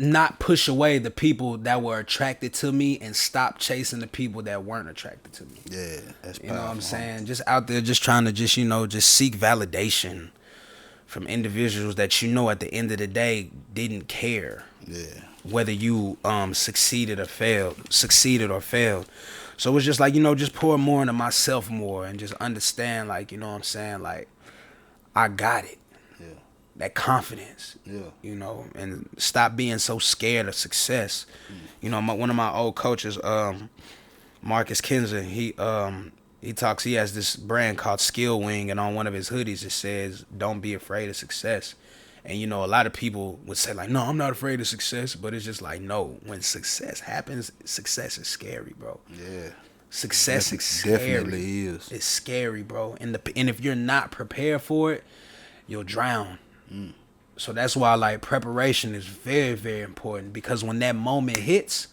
not push away the people that were attracted to me and stop chasing the people that weren't attracted to me. Yeah, that's powerful. You know what I'm saying? Just out there just trying to just, you know, just seek validation from individuals that, you know, at the end of the day didn't care. Yeah. Whether you succeeded or failed. So it's just like, you know, just pour more into myself more and just understand, like, you know what I'm saying, like, I got it. Yeah. That confidence. Yeah. You know, and stop being so scared of success. You know, one of my old coaches, Marcus Kinzer, he has this brand called Skill Wing, and on one of his hoodies it says, "Don't be afraid of success." And, you know, a lot of people would say, like, no, I'm not afraid of success. But it's just like, no, when success happens, success is scary, bro. Yeah. Success is scary. Definitely is. It's scary, bro. And if you're not prepared for it, you'll drown. So that's why, like, preparation is very, very important. Because when that moment hits,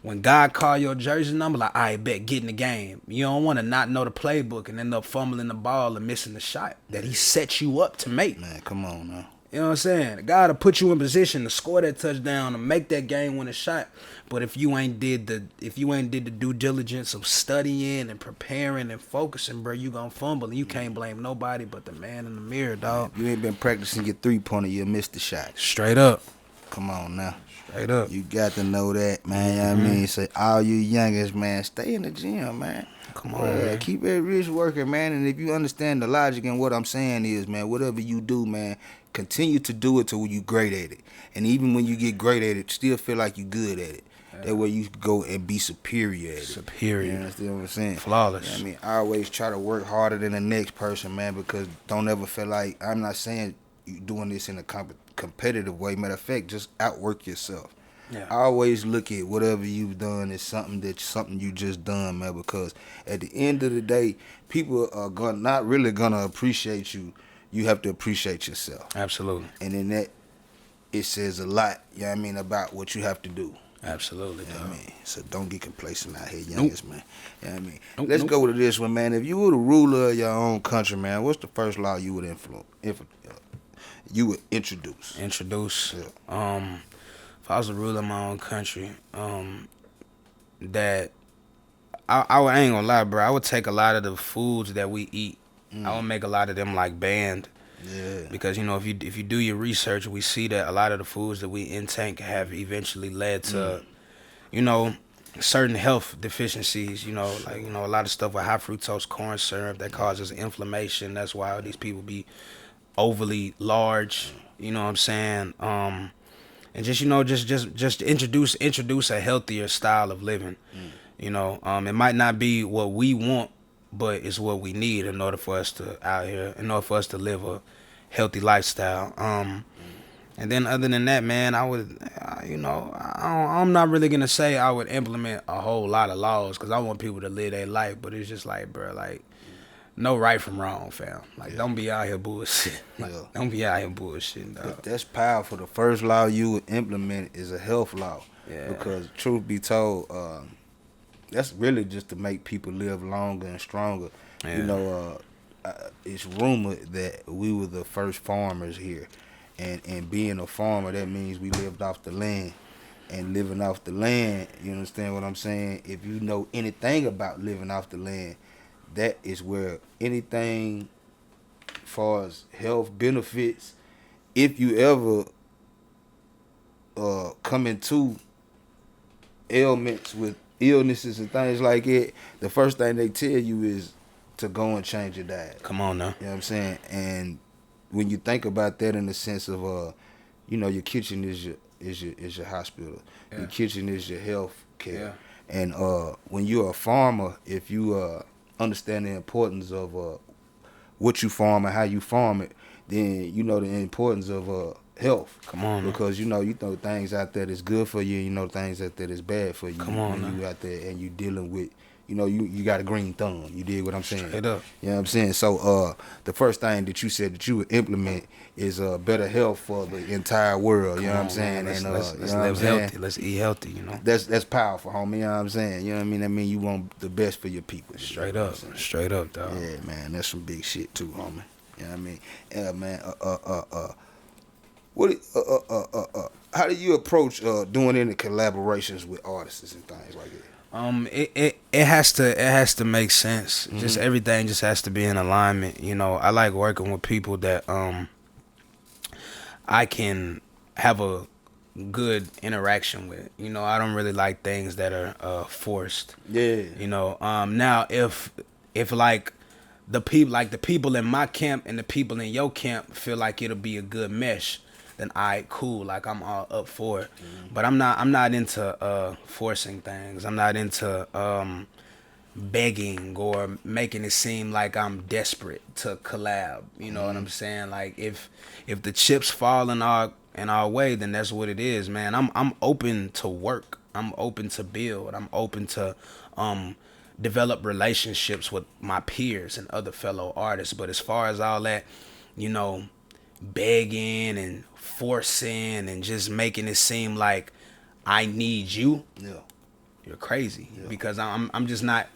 when God call your jersey number, like, I bet, get in the game. You don't want to not know the playbook and end up fumbling the ball and missing the shot that he set you up to make. Man, come on now. You know what I'm saying? God will put you in position to score that touchdown and make that game winning shot. But if you ain't did the due diligence of studying and preparing and focusing, bro, you gonna fumble and you can't blame nobody but the man in the mirror, dog. If you ain't been practicing your 3-pointer, you'll miss the shot. Straight up. Come on now. Straight up. You got to know that, man. You know what I mean? Say, all you youngest, man, stay in the gym, man. Come on, man. Keep that wrist working, man. And if you understand the logic and what I'm saying is, man, whatever you do, man, continue to do it till you great at it. And even when you get great at it, still feel like you good at it. That way you can go and be superior at it. Superior. You understand what I'm saying? Flawless. You know what I mean, I always try to work harder than the next person, man, because don't ever feel like, I'm not saying you doing this in a competitive way. Matter of fact, just outwork yourself. Yeah. I always look at whatever you've done as something you just done, man. Because at the end of the day, people are not really gonna appreciate you. You have to appreciate yourself, Absolutely. and in that, it says a lot. You know what I mean, about what you have to do. Absolutely. You know what I mean? So don't get complacent out here, Nope. youngest man. You know what I mean? Nope, Let's nope. go to this one, man. If you were the ruler of your own country, man, what's the first law you would you would introduce? Introduce. Yeah. If I was the ruler of my own country, that I ain't gonna lie, bro. I would take a lot of the foods that we eat. I would make a lot of them like banned. Yeah. Because if you do your research, we see that a lot of the foods that we intake have eventually led to, certain health deficiencies. Like a lot of stuff with high fructose corn syrup that causes inflammation. That's why these people be overly large. You know what I'm saying? And just introduce a healthier style of living. It might not be what we want, but it's what we need in order for us to live a healthy lifestyle. And then other than that, man, I would, I'm not really gonna say I would implement a whole lot of laws because I want people to live their life, but it's just like, bro, like, no right from wrong, fam. Like, don't be out here bullshit. Like, Yeah. Don't be out here bullshitting, dog. That's powerful. The first law you would implement is a health law. Yeah. Because truth be told, that's really just to make people live longer and stronger. Yeah. It's rumored that we were the first farmers here. And being a farmer, that means we lived off the land. And living off the land, you understand what I'm saying? If you know anything about living off the land, that is where anything far as health benefits, if you ever come into ailments with illnesses and things like it, the first thing they tell you is to go and change your diet. Come on now. You know what I'm saying? And when you think about that in the sense of, your kitchen is your hospital. Yeah. Your kitchen is your health care. Yeah. And when you're a farmer, if you understand the importance of what you farm and how you farm it, then you know the importance of health. Come on, man. Because you know things out there that's good for you, things out there that's bad for you. Come on, when man. you out there and you dealing with, you got a green thumb. You dig what I'm saying? Straight up. You know what I'm saying? So the first thing that you said that you would implement is better health for the entire world. You know what I'm saying? Let's And live you know what I'm healthy. saying? Let's eat healthy. That's powerful, homie. You know what I'm saying? You know what I mean? That mean you want the best for your people. Straight You know up. what I'm saying? Straight up, dog. Yeah, man, that's some big shit too, homie. You know what I mean? Yeah, man. How do you approach doing any collaborations with artists and things like that? It has to make sense. Just everything just has to be in alignment. I like working with people that I can have a good interaction with. I don't really like things that are forced. Yeah. Now if like the people in my camp and the people in your camp feel like it'll be a good mesh, then cool. Like, I'm all up for it. But I'm not into forcing things. I'm not into begging or making it seem like I'm desperate to collab. You know what I'm saying? Like, if the chips fall in our way, then that's what it is, man. I'm open to work. I'm open to build. I'm open to develop relationships with my peers and other fellow artists. But as far as all that, begging and forcing and just making it seem like I need you, you're crazy. Because I'm just not.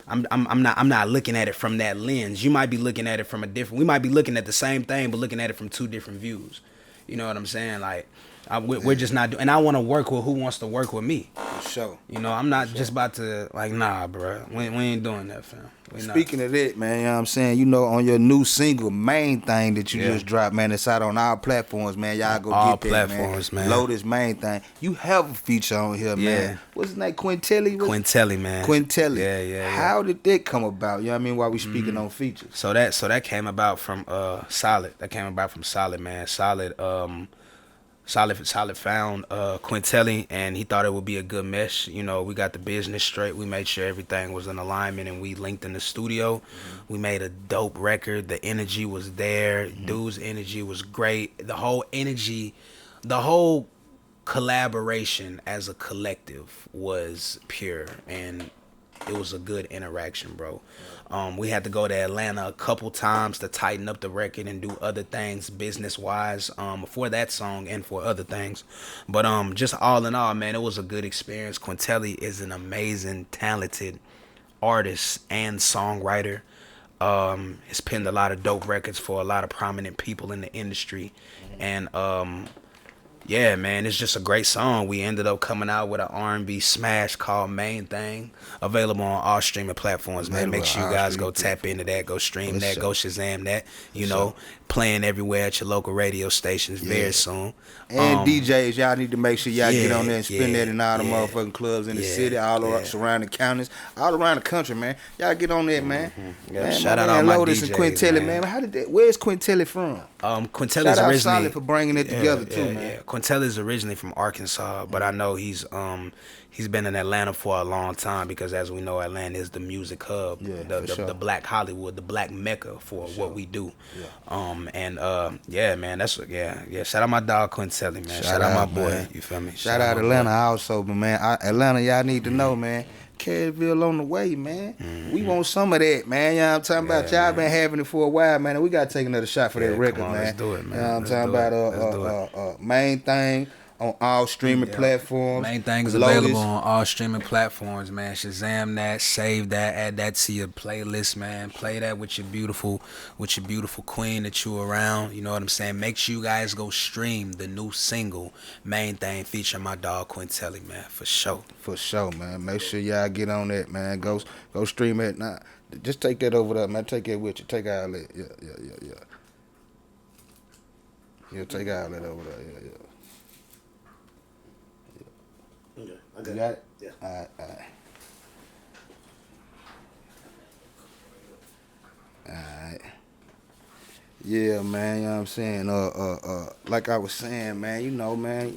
I'm not looking at it from that lens. You might be looking at it from a different. We might be looking at the same thing, but looking at it from two different views. You know what I'm saying? Like, we're just not doing. And I want to work with who wants to work with me. For sure. I'm not just about to, like, nah, bro. We ain't doing that, fam. Speaking of that, man, you know what I'm saying? On your new single, main thing that you just dropped, man, it's out on all platforms, man. Y'all go all get that, platforms, man. Lotus, main thing. You have a feature on here, man. What's his name? Quintelli? Quintelli, man. Quintelli. Yeah. How did that come about? You know what I mean? While we speaking on features. So that came about from Solid. That came about from Solid, man. Solid found Quintelli, and he thought it would be a good mesh. We got the business straight. We made sure everything was in alignment, and we linked in the studio. We made a dope record. The energy was there. Dude's energy was great. The whole energy, the whole collaboration as a collective was pure, and it was a good interaction, bro. We had to go to Atlanta a couple times to tighten up the record and do other things business wise, for that song and for other things. But just all in all, man, it was a good experience. Quintelli is an amazing, talented artist and songwriter. Has penned a lot of dope records for a lot of prominent people in the industry, and yeah, man, it's just a great song. We ended up coming out with an R&B smash called Main Thing, available on all streaming platforms, man. Make sure you guys go tap into that, go stream that, go Shazam that, you know, playing everywhere at your local radio stations very soon. And DJs, y'all need to make sure y'all get on there and spin that in all the motherfucking clubs in the city, all around surrounding counties, all around the country, man. Y'all get on there, man. Man, shout out all my Lotus DJs, and Quintelli, man. How did that? Where's Quintelli from? Quintelli's Shout out originally Solid for bringing it together too, man. Yeah. Quintelli's originally from Arkansas, but I know he's been in Atlanta for a long time because, as we know, Atlanta is the music hub, the Black Hollywood, the Black Mecca for what we do. Yeah, man, that's Shout out my dog Quintelli, man. Shout out my boy. Man. You feel me? Shout out Atlanta also, but man, Atlanta, y'all need to know, man. Careyville on the way, man. We want some of that, man. You know what I'm talking about? Y'all been having it for a while, man. And we got to take another shot for that record, man. Let's do it, man. You know what I'm talking about? Main Thing on all streaming platforms. Main Thing is Lotus. available on all streaming platforms, man. Shazam that, save that, add that to your playlist, man. Play that with your beautiful queen that you around. You know what I'm saying? Make sure you guys go stream the new single, Main Thing, featuring my dog Quintelli, man. For sure. For sure, man. Make sure y'all get on that, man. Go stream it now. Just take that over there, man. Take that with you. Take all that. Yeah. Yeah, take all that over there. Yeah. Okay, I You got it? Yeah. All right. Yeah, man, you know what I'm saying? Like I was saying, man, you know, man,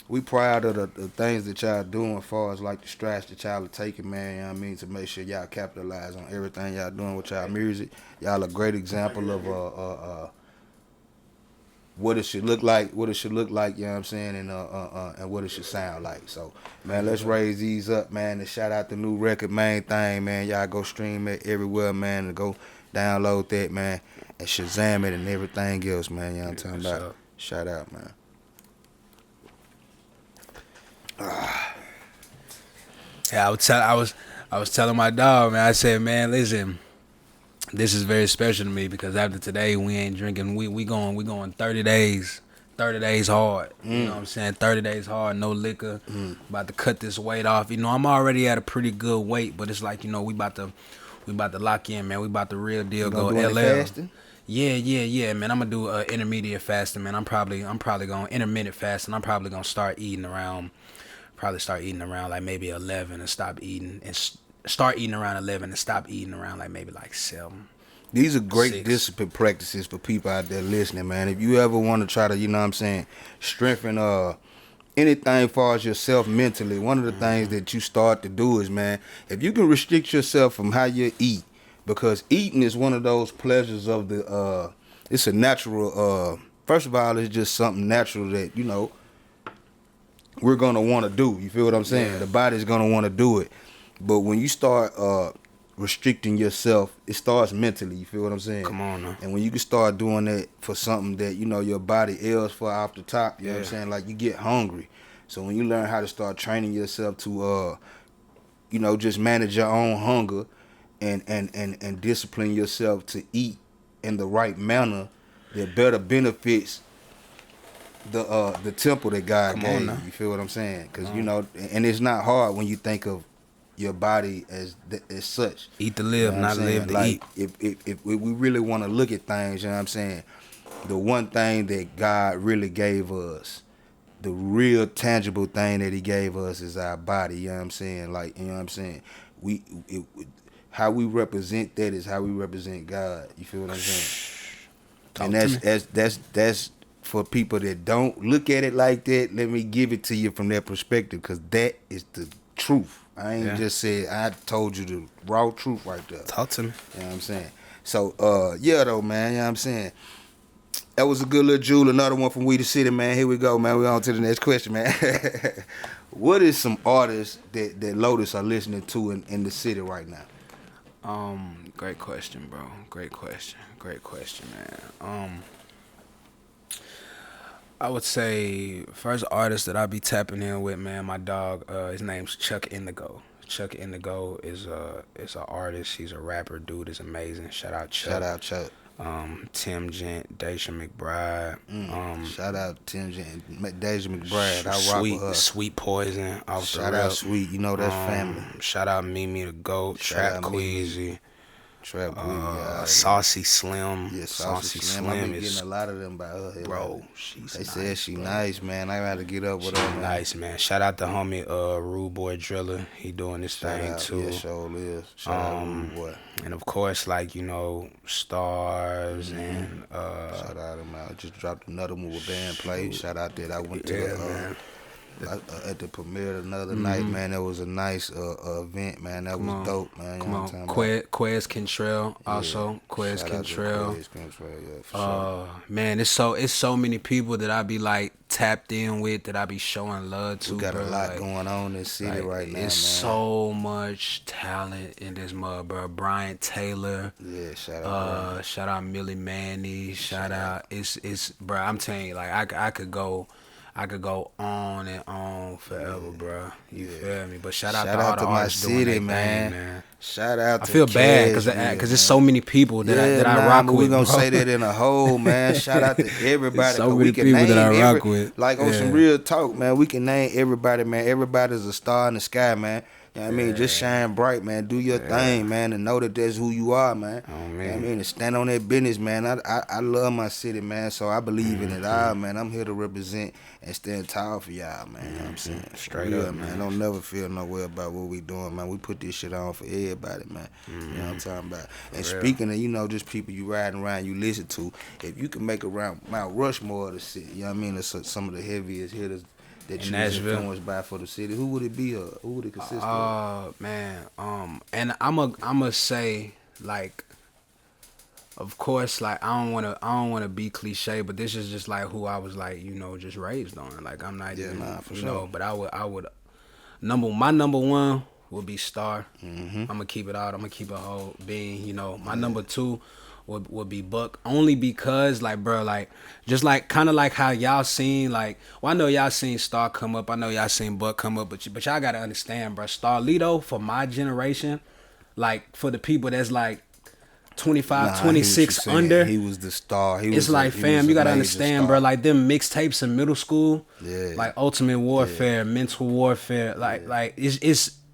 we proud of the things that y'all doing as far as like the strides that y'all are taking, man, you know what I mean, to make sure y'all capitalize on everything y'all doing with y'all music. Y'all a great example of what it should look like, you know what I'm saying, and what it should sound like. So, man, let's raise these up, man, and shout out the new record, Main Thing, man. Y'all go stream it everywhere, man, and go download that, man, and Shazam it and everything else, man. You know what I'm talking about? Shout out, man. Yeah, I was telling my dog, man. I said, man, listen, this is very special to me because after today we ain't drinking. We going 30 days. 30 days hard. You know what I'm saying? 30 days hard, no liquor. About to cut this weight off. You know, I'm already at a pretty good weight, but it's like, you know, we about to lock in, man. We about the real deal go LL. Fasting? Yeah, man. I'm gonna do intermediate fasting, man. I'm probably going intermittent fasting. I'm probably gonna start eating around like maybe 11 and stop eating and start eating around 11 and stop eating around like maybe like 7. These are great 6. discipline practices for people out there listening, man. If you ever want to try to, you know what I'm saying, strengthen anything as far as yourself mentally, one of the things that you start to do is, man, if you can restrict yourself from how you eat, because eating is one of those pleasures of the, it's a natural, first of all, it's just something natural that, you know, we're going to want to do. You feel what I'm saying? Yeah. The body's going to want to do it. But when you start restricting yourself, it starts mentally. You feel what I'm saying? Come on now. And when you can start doing that for something that, you know, your body ails for off the top, you know what I'm saying? Like, you get hungry. So when you learn how to start training yourself to, you know, just manage your own hunger and discipline yourself to eat in the right manner that better benefits the temple that God gave you. You feel what I'm saying? Because, you know, and it's not hard when you think of your body as such. Eat to live, you know not live to like, eat. If we really want to look at things, you know what I'm saying, the one thing that God really gave us, the real tangible thing that he gave us is our body, you know what I'm saying? Like, you know what I'm saying? How we represent that is how we represent God. You feel what I'm saying? And that's for people that don't look at it like that. Let me give it to you from that perspective, because that is the truth. I ain't just said, I told you the raw truth right there. Talk to me. You know what I'm saying? So, yeah, though, man, you know what I'm saying? That was a good little jewel. Another one from WeThaCity, man. Here we go, man. We on to the next question, man. What is some artists that Lotus are listening to in the city right now? Great question, bro. Great question, man. I would say first artist that I be tapping in with, man, my dog. His name's Chuck Indigo. Chuck Indigo is an artist. He's a rapper. Dude is amazing. Shout out Chuck. Shout out Chuck. Tim Gent, Daisha McBride. Shout out Tim Gent, Daisha McBride. I rock with her. Sweet Poison. Shout out Sweet. You know that's family. Shout out Mimi the Goat. Trap Queasy. Trap Queasy. Saucy Slim. Yeah, Saucy Slim. I've been getting a lot of them by her. Bro, she's They nice, said she bro. nice, man. I gotta get up with her, man. Nice, man. Shout out to homie Rude Boy Driller. He doing this Shout thing out, too. yeah, sure is. Shout out Rude Boy. And of course, like, you know, Stars and Shout out him out. Just dropped another one with band play. Shout out that I went to man. at the premiere another night, man. That was a nice event, man. That was dope, man. You Come know on, what I'm talking about? Quez Cantrell also. Quez Shout out to Cantrell. Quez Cantrell, yeah, for sure. Man, it's so many people that I be like tapped in with, that I be showing love to. We got bro. a lot Like, going on in the city right now, man. It's so much talent in this mud, bro. Brian Taylor. Yeah, shout out. Shout out Millie Manny. Shout out. It's bro. I'm telling you, like I could go on and on forever, bro. You feel me? But shout out to all the my artists doing city, their man. thing, man. Shout out I to feel bad Cashville, because there's so many people that I rock but with. we gonna bro. say that in a whole, man. Shout out to everybody. So 'cause many we can people name that I rock with. Like on Yeah. some real talk, man. We can name everybody, man. Everybody's a star in the sky, man. You know what I mean? Just shine bright, man. Do your thing, man, and know that that's who you are, man. Oh, You know man. what I mean? And stand on that business, man. I love my city, man. So I believe in it all, man. I'm here to represent and stand tall for y'all, man. You know what I'm saying? Straight Real, up, man. Don't never feel no way about what we doing, man. We put this shit on for everybody, man. You know what I'm talking about? And speaking of, you know, just people you riding around, you listen to, if you can make around Mount Rushmore of the city, you know what I mean? That's some of the heaviest hitters that you was Nashville. influenced by for the city. Who would it be? Who would it consist of? Man, and I'ma say, like, of course, like I don't wanna be cliche, but this is just like who I was, like, you know, just raised on. Like I'm not even, for you sure. know, but I would my number one would be Star. Mm-hmm. I'm gonna keep it out. I'm gonna keep it whole being. You know, my number two would be Buck, only because, like, bro, like, just like kind of like how y'all seen, like, well, I know y'all seen Star come up, I know y'all seen Buck come up, but y'all gotta understand, bro, Starlito for my generation, like, for the people that's like 25, 26 under, He was the star. it's like, fam, you gotta understand, bro, like them mixtapes in middle school, Yeah. like Ultimate Warfare, Mental Warfare, like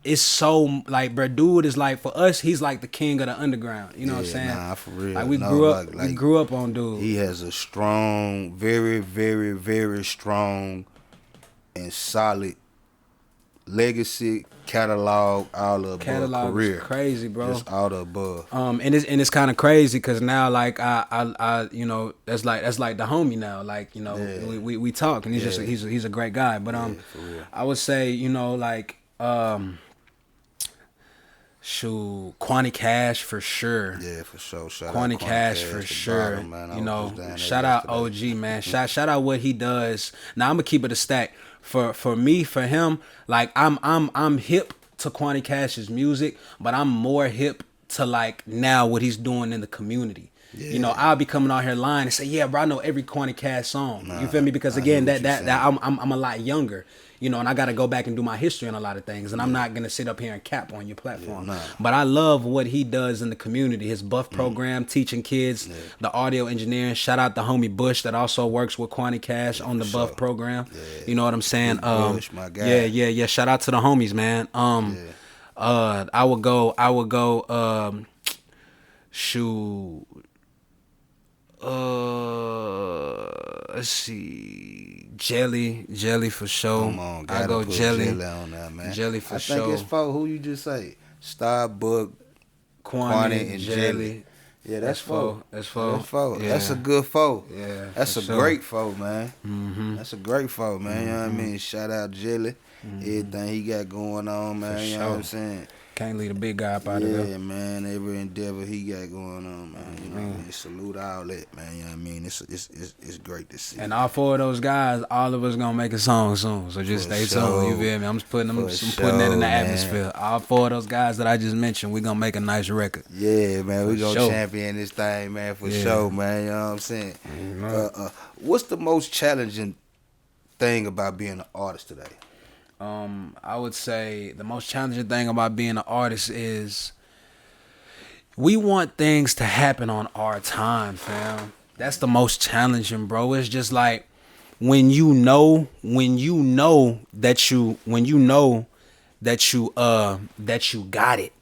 it's so, like, bro, dude is like, for us, he's like the king of the underground. You know what I'm saying? Nah, for real. Like we No, grew up on dude. He has a strong, very, very, very strong and solid legacy, catalog, all the above, Catalog career. is crazy, bro. Just all the above. And it's kind of crazy because now, like, I you know, that's like the homie now. Like, you know, we talk, and he's a great guy. But for real. I would say, you know, like Quanti Cash for sure. Yeah, for sure. Shout Quanti out Cash Cash for to sure. Bottom, man. I You was know, just down there shout out yesterday. OG, man. Shout out what he does. Now I'm gonna keep it a stack. For me, for him, like I'm hip to Quanti Cash's music, but I'm more hip to, like, now what he's doing in the community. You know, I'll be coming out here lying and say, yeah, bro, I know every Quanti Cash song. You feel me? Because again, that I'm a lot younger. You know, and I got to go back and do my history on a lot of things. And I'm not going to sit up here and cap on your platform. But I love what he does in the community. His Buff program, teaching kids, the audio engineering. Shout out the homie Bush that also works with Quanti Cash on the Buff program. You know what I'm saying? Bush, my guy. Yeah. Shout out to the homies, man. I would go, shoot. Let's see, Jelly for sure. Come on, I gotta go put Jelly on there, man. Jelly for I sure. think it's four. Who you just say? Starbuck, Quanti and Jelly. Yeah, that's four. That's four. That's four. Yeah. That's a good four. Yeah, That's for a sure. great four, man. That's a great four, man. You know what I mean? Shout out Jelly. Everything he got going on, man. You know what I'm saying? Can't leave the big guy up out of there. Yeah, man. Every endeavor he got going on, man. You know what I mean? Salute all that, man. You know what I mean? It's great to see. And all 4 of those guys, all of us gonna make a song soon. So just For stay sure. tuned. You feel me? I'm just putting For putting that in the sure, man. atmosphere. All 4 of those guys that I just mentioned, we gonna make a nice record. Yeah, man. We For gonna sure. champion this thing, man, for Yeah. sure, man. You know what I'm saying? What's the most challenging thing about being an artist today? I would say the most challenging thing about being an artist is we want things to happen on our time, fam. That's the most challenging, bro. It's just like when you know that you got it.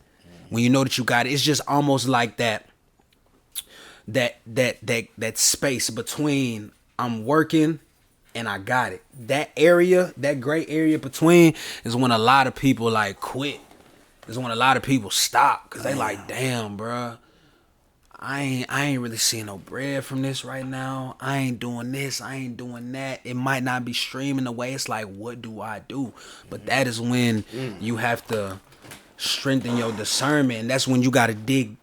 When you know that you got it, it's just almost like that space between I'm working and I got it. That area, that gray area between is when a lot of people like quit. Is when a lot of people stop because they like, damn, bruh. I ain't really seeing no bread from this right now. I ain't doing this. I ain't doing that. It might not be streaming the way. It's like, what do I do? But that is when you have to strengthen your discernment. And that's when you got to dig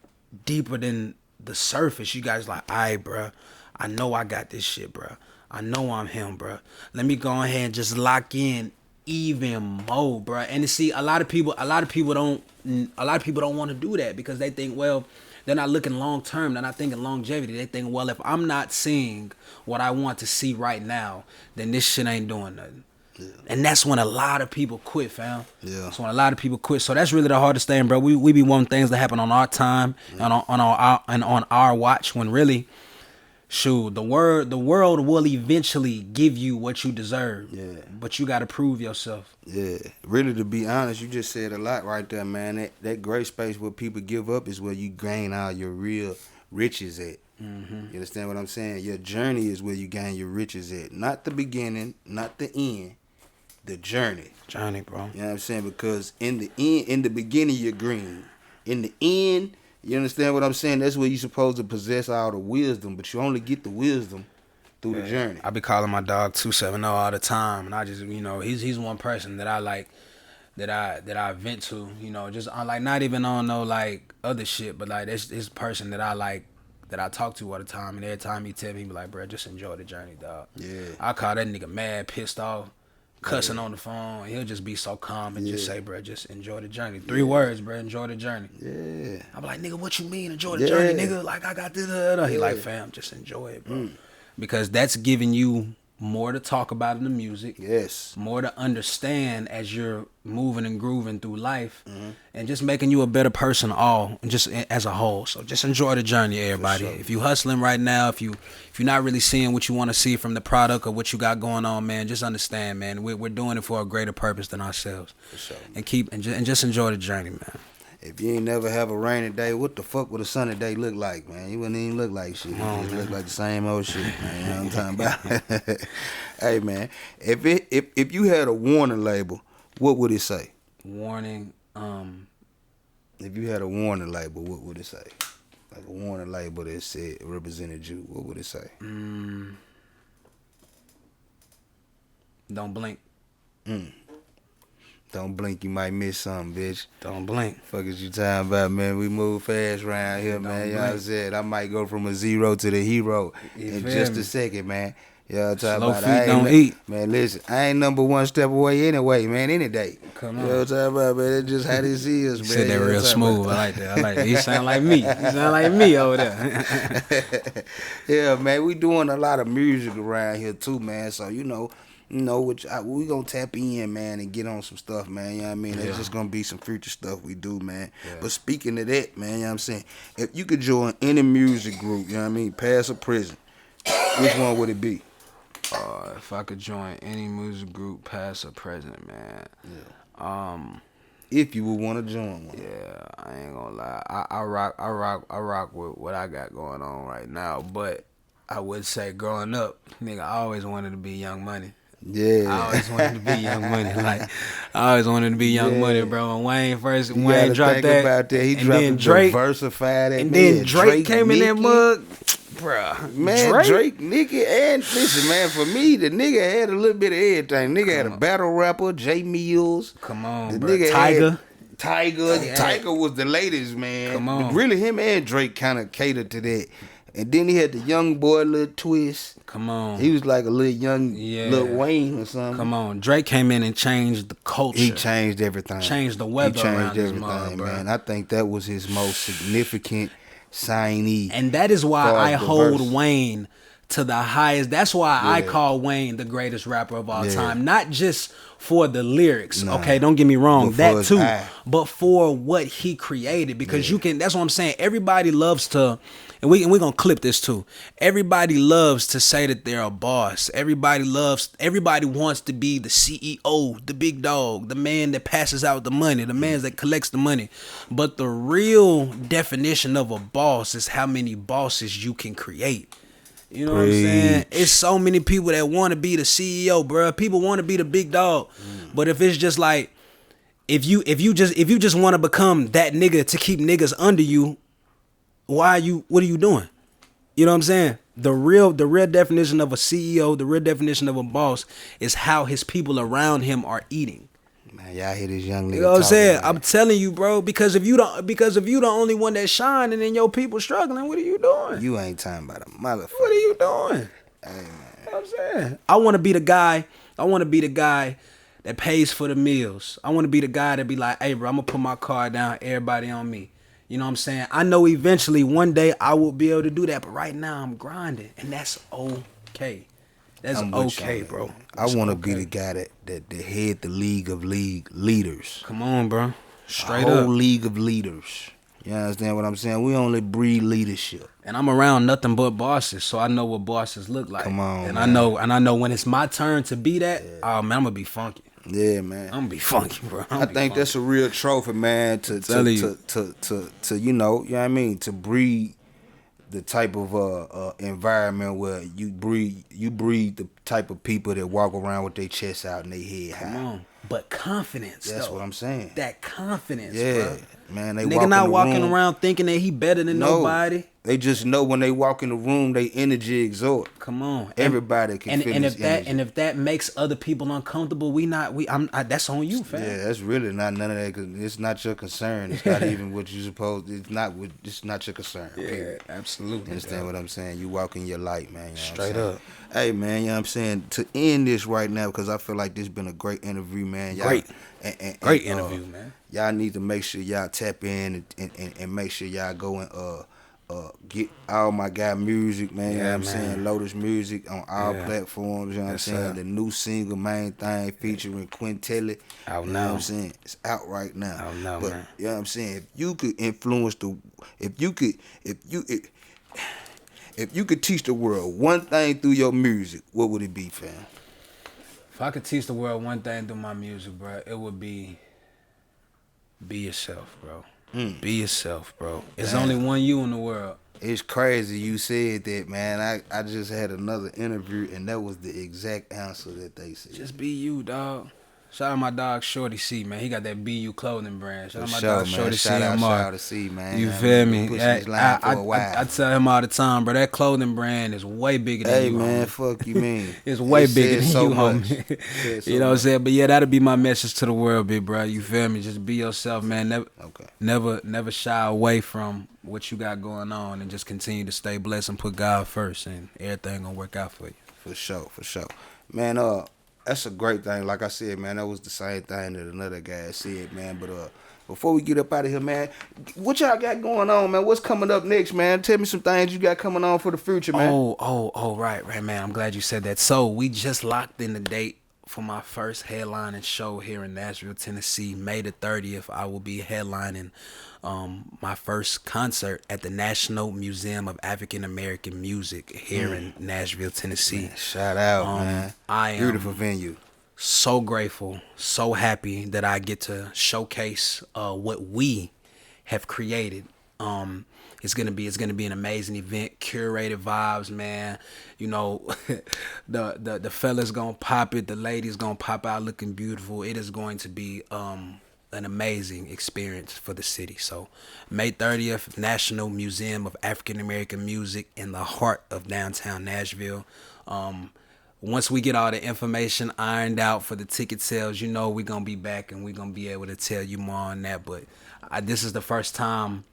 deeper than the surface. You guys like, all right, bruh. I know I got this shit, bruh. I know I'm him, bruh. Let me go ahead and just lock in even more, bruh. And to see, a lot of people don't want to do that because they think, well, they're not looking long term. They're not thinking longevity. They think, well, if I'm not seeing what I want to see right now, then this shit ain't doing nothing. Yeah. And that's when a lot of people quit, fam. Yeah. That's when a lot of people quit. So that's really the hardest thing, bro. We be wanting things to happen on our time and on our watch when really, shoot, the world will eventually give you what you deserve. Yeah. But you got to prove yourself. Yeah. Really, to be honest, you just said a lot right there, man. That gray space where people give up is where you gain all your real riches at. Mm-hmm. You understand what I'm saying? Your journey is where you gain your riches at. Not the beginning, not the end. The journey. Journey, bro. You know what I'm saying? Because in the beginning, you're green. In the end, you understand what I'm saying? That's where you're supposed to possess all the wisdom, but you only get the wisdom through the journey. I be calling my dog 270 all the time, and I just, he's one person that I like, that I vent to, just on like not even on no like other shit, but like this a person that I like, that I talk to all the time, and every time he tell me, he be like, bro, just enjoy the journey, dog. Yeah. I call that nigga mad, pissed off, cussing on the phone, and he'll just be so calm and just say, bro, just enjoy the journey. 3 words, bro, enjoy the journey. Yeah. I'm like, nigga, what you mean enjoy the journey, nigga? Like, I got this. He like, fam, just enjoy it, bro. Because that's giving you more to talk about in the music. Yes. More to understand as you're moving and grooving through life. Mm-hmm. And just making you a better person just as a whole. So just enjoy the journey, everybody. Sure. If you hustling right now, if you're not really seeing what you want to see from the product or what you got going on, man, just understand, man, we're doing it for a greater purpose than ourselves. For sure. And just enjoy the journey, man. If you ain't never have a rainy day, what the fuck would a sunny day look like, man? You wouldn't even look like shit. You look like the same old shit, man. You know what I'm talking about? Hey, man, if you had a warning label, what would it say? Warning. If you had a warning label, what would it say? Like a warning label that said represented you, what would it say? Don't blink. Don't blink, you might miss something, bitch. Don't blink. Fuck is you talking about, man? We move fast around here, man. You know what I'm saying? I might go from a zero to the hero in just a second, man. You know what I'm talking about? Slow feet don't eat. Man, listen, I ain't number one step away anyway, man, any day. Come on. You know what I'm talking about, man? It's just how this is, man. You said that real smooth. I like that. He sound like me. He sound like me over there. Yeah, man, we doing a lot of music around here too, man. So, we gonna tap in, man, and get on some stuff, man. You know what I mean? There's just gonna be some future stuff we do, man. Yeah. But speaking of that, man, you know what I'm saying? If you could join any music group, you know what I mean, past or present, which one would it be? If I could join any music group, past or present, man. Yeah. If you would want to join one. Yeah, I ain't gonna lie. I rock with what I got going on right now. But I would say growing up, nigga, I always wanted to be Young Money. Yeah. I always wanted to be Young Money. Like, I always wanted to be Young Money, bro. When Wayne dropped that. About that. He and dropped then Drake, Diversified. And then Drake came in that mug. Bruh. Man, Drake, nigga, and listen, man, for me, the nigga had a little bit of everything. Nigga had a battle rapper, J Mills. Come on, the bro. Nigga Tiger. Yeah. Tiger was the latest, man. Come on. Really, him and Drake kind of catered to that. And then he had the young boy, little twist. Come on. He was like a little young, Yeah. Lil Wayne or something. Come on. Drake came in and changed the culture. He changed everything. Changed the weather He changed around his everything, mug, bro. man. I think that was his most significant signee. And that is why far I as the hold verse. Wayne to the highest. That's why I Yeah. call Wayne the greatest rapper of all Yeah. time. Not just for the lyrics. Nah. Okay, don't get me wrong. But for That his too. eye. But for what he created. Because you can, that's what I'm saying. Everybody loves to, and we're gonna clip this too. Everybody loves to say that they're a boss. Everybody wants to be the CEO, the big dog, the man that passes out the money, the man that collects the money. But the real definition of a boss is how many bosses you can create. You know what I'm saying? It's so many people that want to be the CEO, bro. People want to be the big dog. But if it's just like, if you just want to become that nigga to keep niggas under you, what are you doing? You know what I'm saying? The real definition of a CEO, the real definition of a boss is how his people around him are eating. Man, y'all hear this young nigga You know what I'm talking, saying? man. I'm telling you, bro, because if you the only one that shine and then your people struggling, what are you doing? You ain't talking about a motherfucker. What are you doing? Hey, man. You know what I'm saying? I want to be the guy that pays for the meals. I want to be the guy that be like, hey, bro, I'm going to put my car down, everybody on me. You know what I'm saying? I know eventually one day I will be able to do that, but right now I'm grinding, and that's okay. That's I'm with okay, y'all, bro. man. I That's want to be okay. the guy that head the league of leaders. Come on, bro. Straight a whole up. league of leaders. You understand what I'm saying? We only breed leadership. And I'm around nothing but bosses, so I know what bosses look like. Come on, and man. I know when it's my turn to be that. Oh man, I'm gonna be funky. Yeah, man. I'm gonna be funky, bro. I think that's a real trophy, man. To telling you. you know what I mean, to breed the type of environment where you breed the type of people that walk around with their chest out and their head high. Come on. But confidence, That's though. what I'm saying. That confidence, Yeah, bro. man. They Nigga walk not in the walking room, around thinking that he better than No. nobody. They just know when they walk in the room, they energy exhort. Come on. Everybody can feel and his if that energy. and if that makes other people uncomfortable, that's on you, fam. Yeah, that's really not none of that. 'Cause it's not your concern. It's not even what you supposed. It's not your concern. period. absolutely. You understand what I'm saying? You walk in your light, man. You know what I'm Straight saying? up. Hey, man, you know what I'm saying? To end this right now, because I feel like this been a great interview, man. Y'all, Great. Great and, interview, man. Y'all need to make sure y'all tap in and make sure y'all go and get all my guy music, man. You know what I'm man. saying? Lotus Music on all Yeah. platforms. You know what I'm Yes, saying? sir. The new single, Main Thing, featuring Quintelli. Out You know what now. I'm saying? It's out right now. Out now, But, man. you know what I'm saying? If you could influence if you could teach the world one thing through your music, what would it be, fam? If I could teach the world one thing through my music, bro, it would be yourself, bro. Be yourself, bro. There's Damn. only one you in the world. It's crazy you said that, man. I just had another interview, and that was the exact answer that they said. Just be you, dog. Shout out my dog Shorty C, man. He got that BU clothing brand. Shout out For my sure, dog man. Shorty C Shout and out Mark. to C, man. You know what I feel mean? me? Been pushing his line for a while. I tell him all the time, bro. That clothing brand is way bigger than Hey, you, man, homie. fuck you mean? It's way It bigger said than so you, much. homie. Said so You know what I'm much. saying? But yeah, that'll be my message to the world, big bro. You feel me? Just be yourself, man. Okay. Never shy away from what you got going on, and just continue to stay blessed and put God first, and everything gonna work out for you. For sure. Man, that's a great thing. Like I said, man, that was the same thing that another guy said, man. But before we get up out of here, man, what y'all got going on, man? What's coming up next, man? Tell me some things you got coming on for the future, man. Right, man. I'm glad you said that. So we just locked in the date for my first headlining show here in Nashville, Tennessee. May the 30th, I will be headlining my first concert at the National Museum of African American Music here in Nashville, Tennessee. Man, shout out, man. I am Beautiful venue. so grateful, so happy that I get to showcase what we have created. It's gonna be an amazing event, curated vibes, man. You know, the fellas gonna pop it, the ladies gonna pop out looking beautiful. It is going to be an amazing experience for the city. So May 30th, National Museum of African American Music in the heart of downtown Nashville. once we get all the information ironed out for the ticket sales, you know we're gonna be back and we're gonna be able to tell you more on that. But this is the first time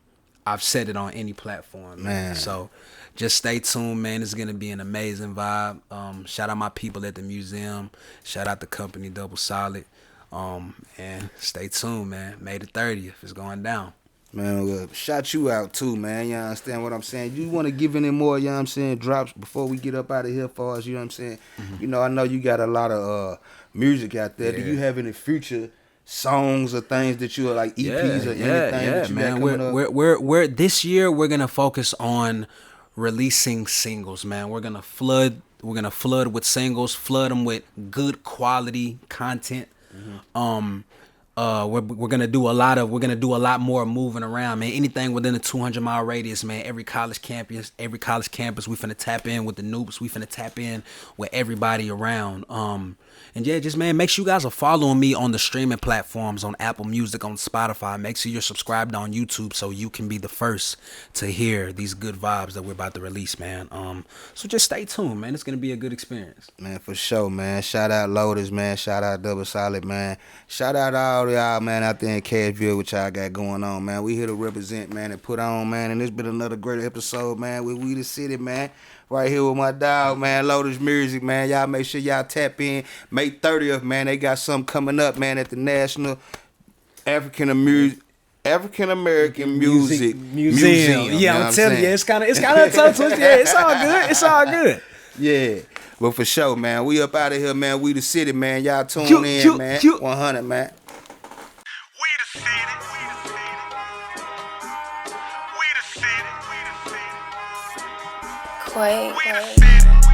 I've said it on any platform, man. So just stay tuned, man. It's gonna be an amazing vibe. Shout out my people at the museum. Shout out the company Double Solid. And stay tuned, man. May the 30th is going down. Man, shout you out too, man. You understand what I'm saying? You want to give any more, you know what I'm saying, drops before we get up out of here for us, you know what I'm saying? You know, I know you got a lot of music out there. Yeah. Do you have any future songs or things that you are like EPs or anything that you man. got coming up? We're this year we're gonna focus on releasing singles, man. We're gonna flood with singles, flood them with good quality content. We're gonna do a lot more moving around, man. Anything within a 200-mile radius, man. Every college campus, we finna tap in with the noobs. We finna tap in with everybody around. And yeah, just man, make sure you guys are following me on the streaming platforms, on Apple Music, on Spotify. Make sure you're subscribed on YouTube so you can be the first to hear these good vibes that we're about to release, man. So just stay tuned, man. It's gonna be a good experience. Man, for sure, man. Shout out Lotus, man. Shout out Double Solid, man. Shout out all y'all, man, out there in Cashville, what y'all got going on, man. We here to represent, man, and put on, man. And it's been another great episode, man, with WeThaCity, man. Right here with my dog, man, LotisMusic, man. Y'all make sure y'all tap in. May 30th, man. They got something coming up, man, at the National African American Music Museum. Yeah, I'm telling you, it's kind of a tough twist. Yeah, it's all good. It's all good. Yeah, but for sure, man. We up out of here, man. WeThaCity, man. Y'all tune in, man. 100, man. We the city. We the city. Quake. We the city.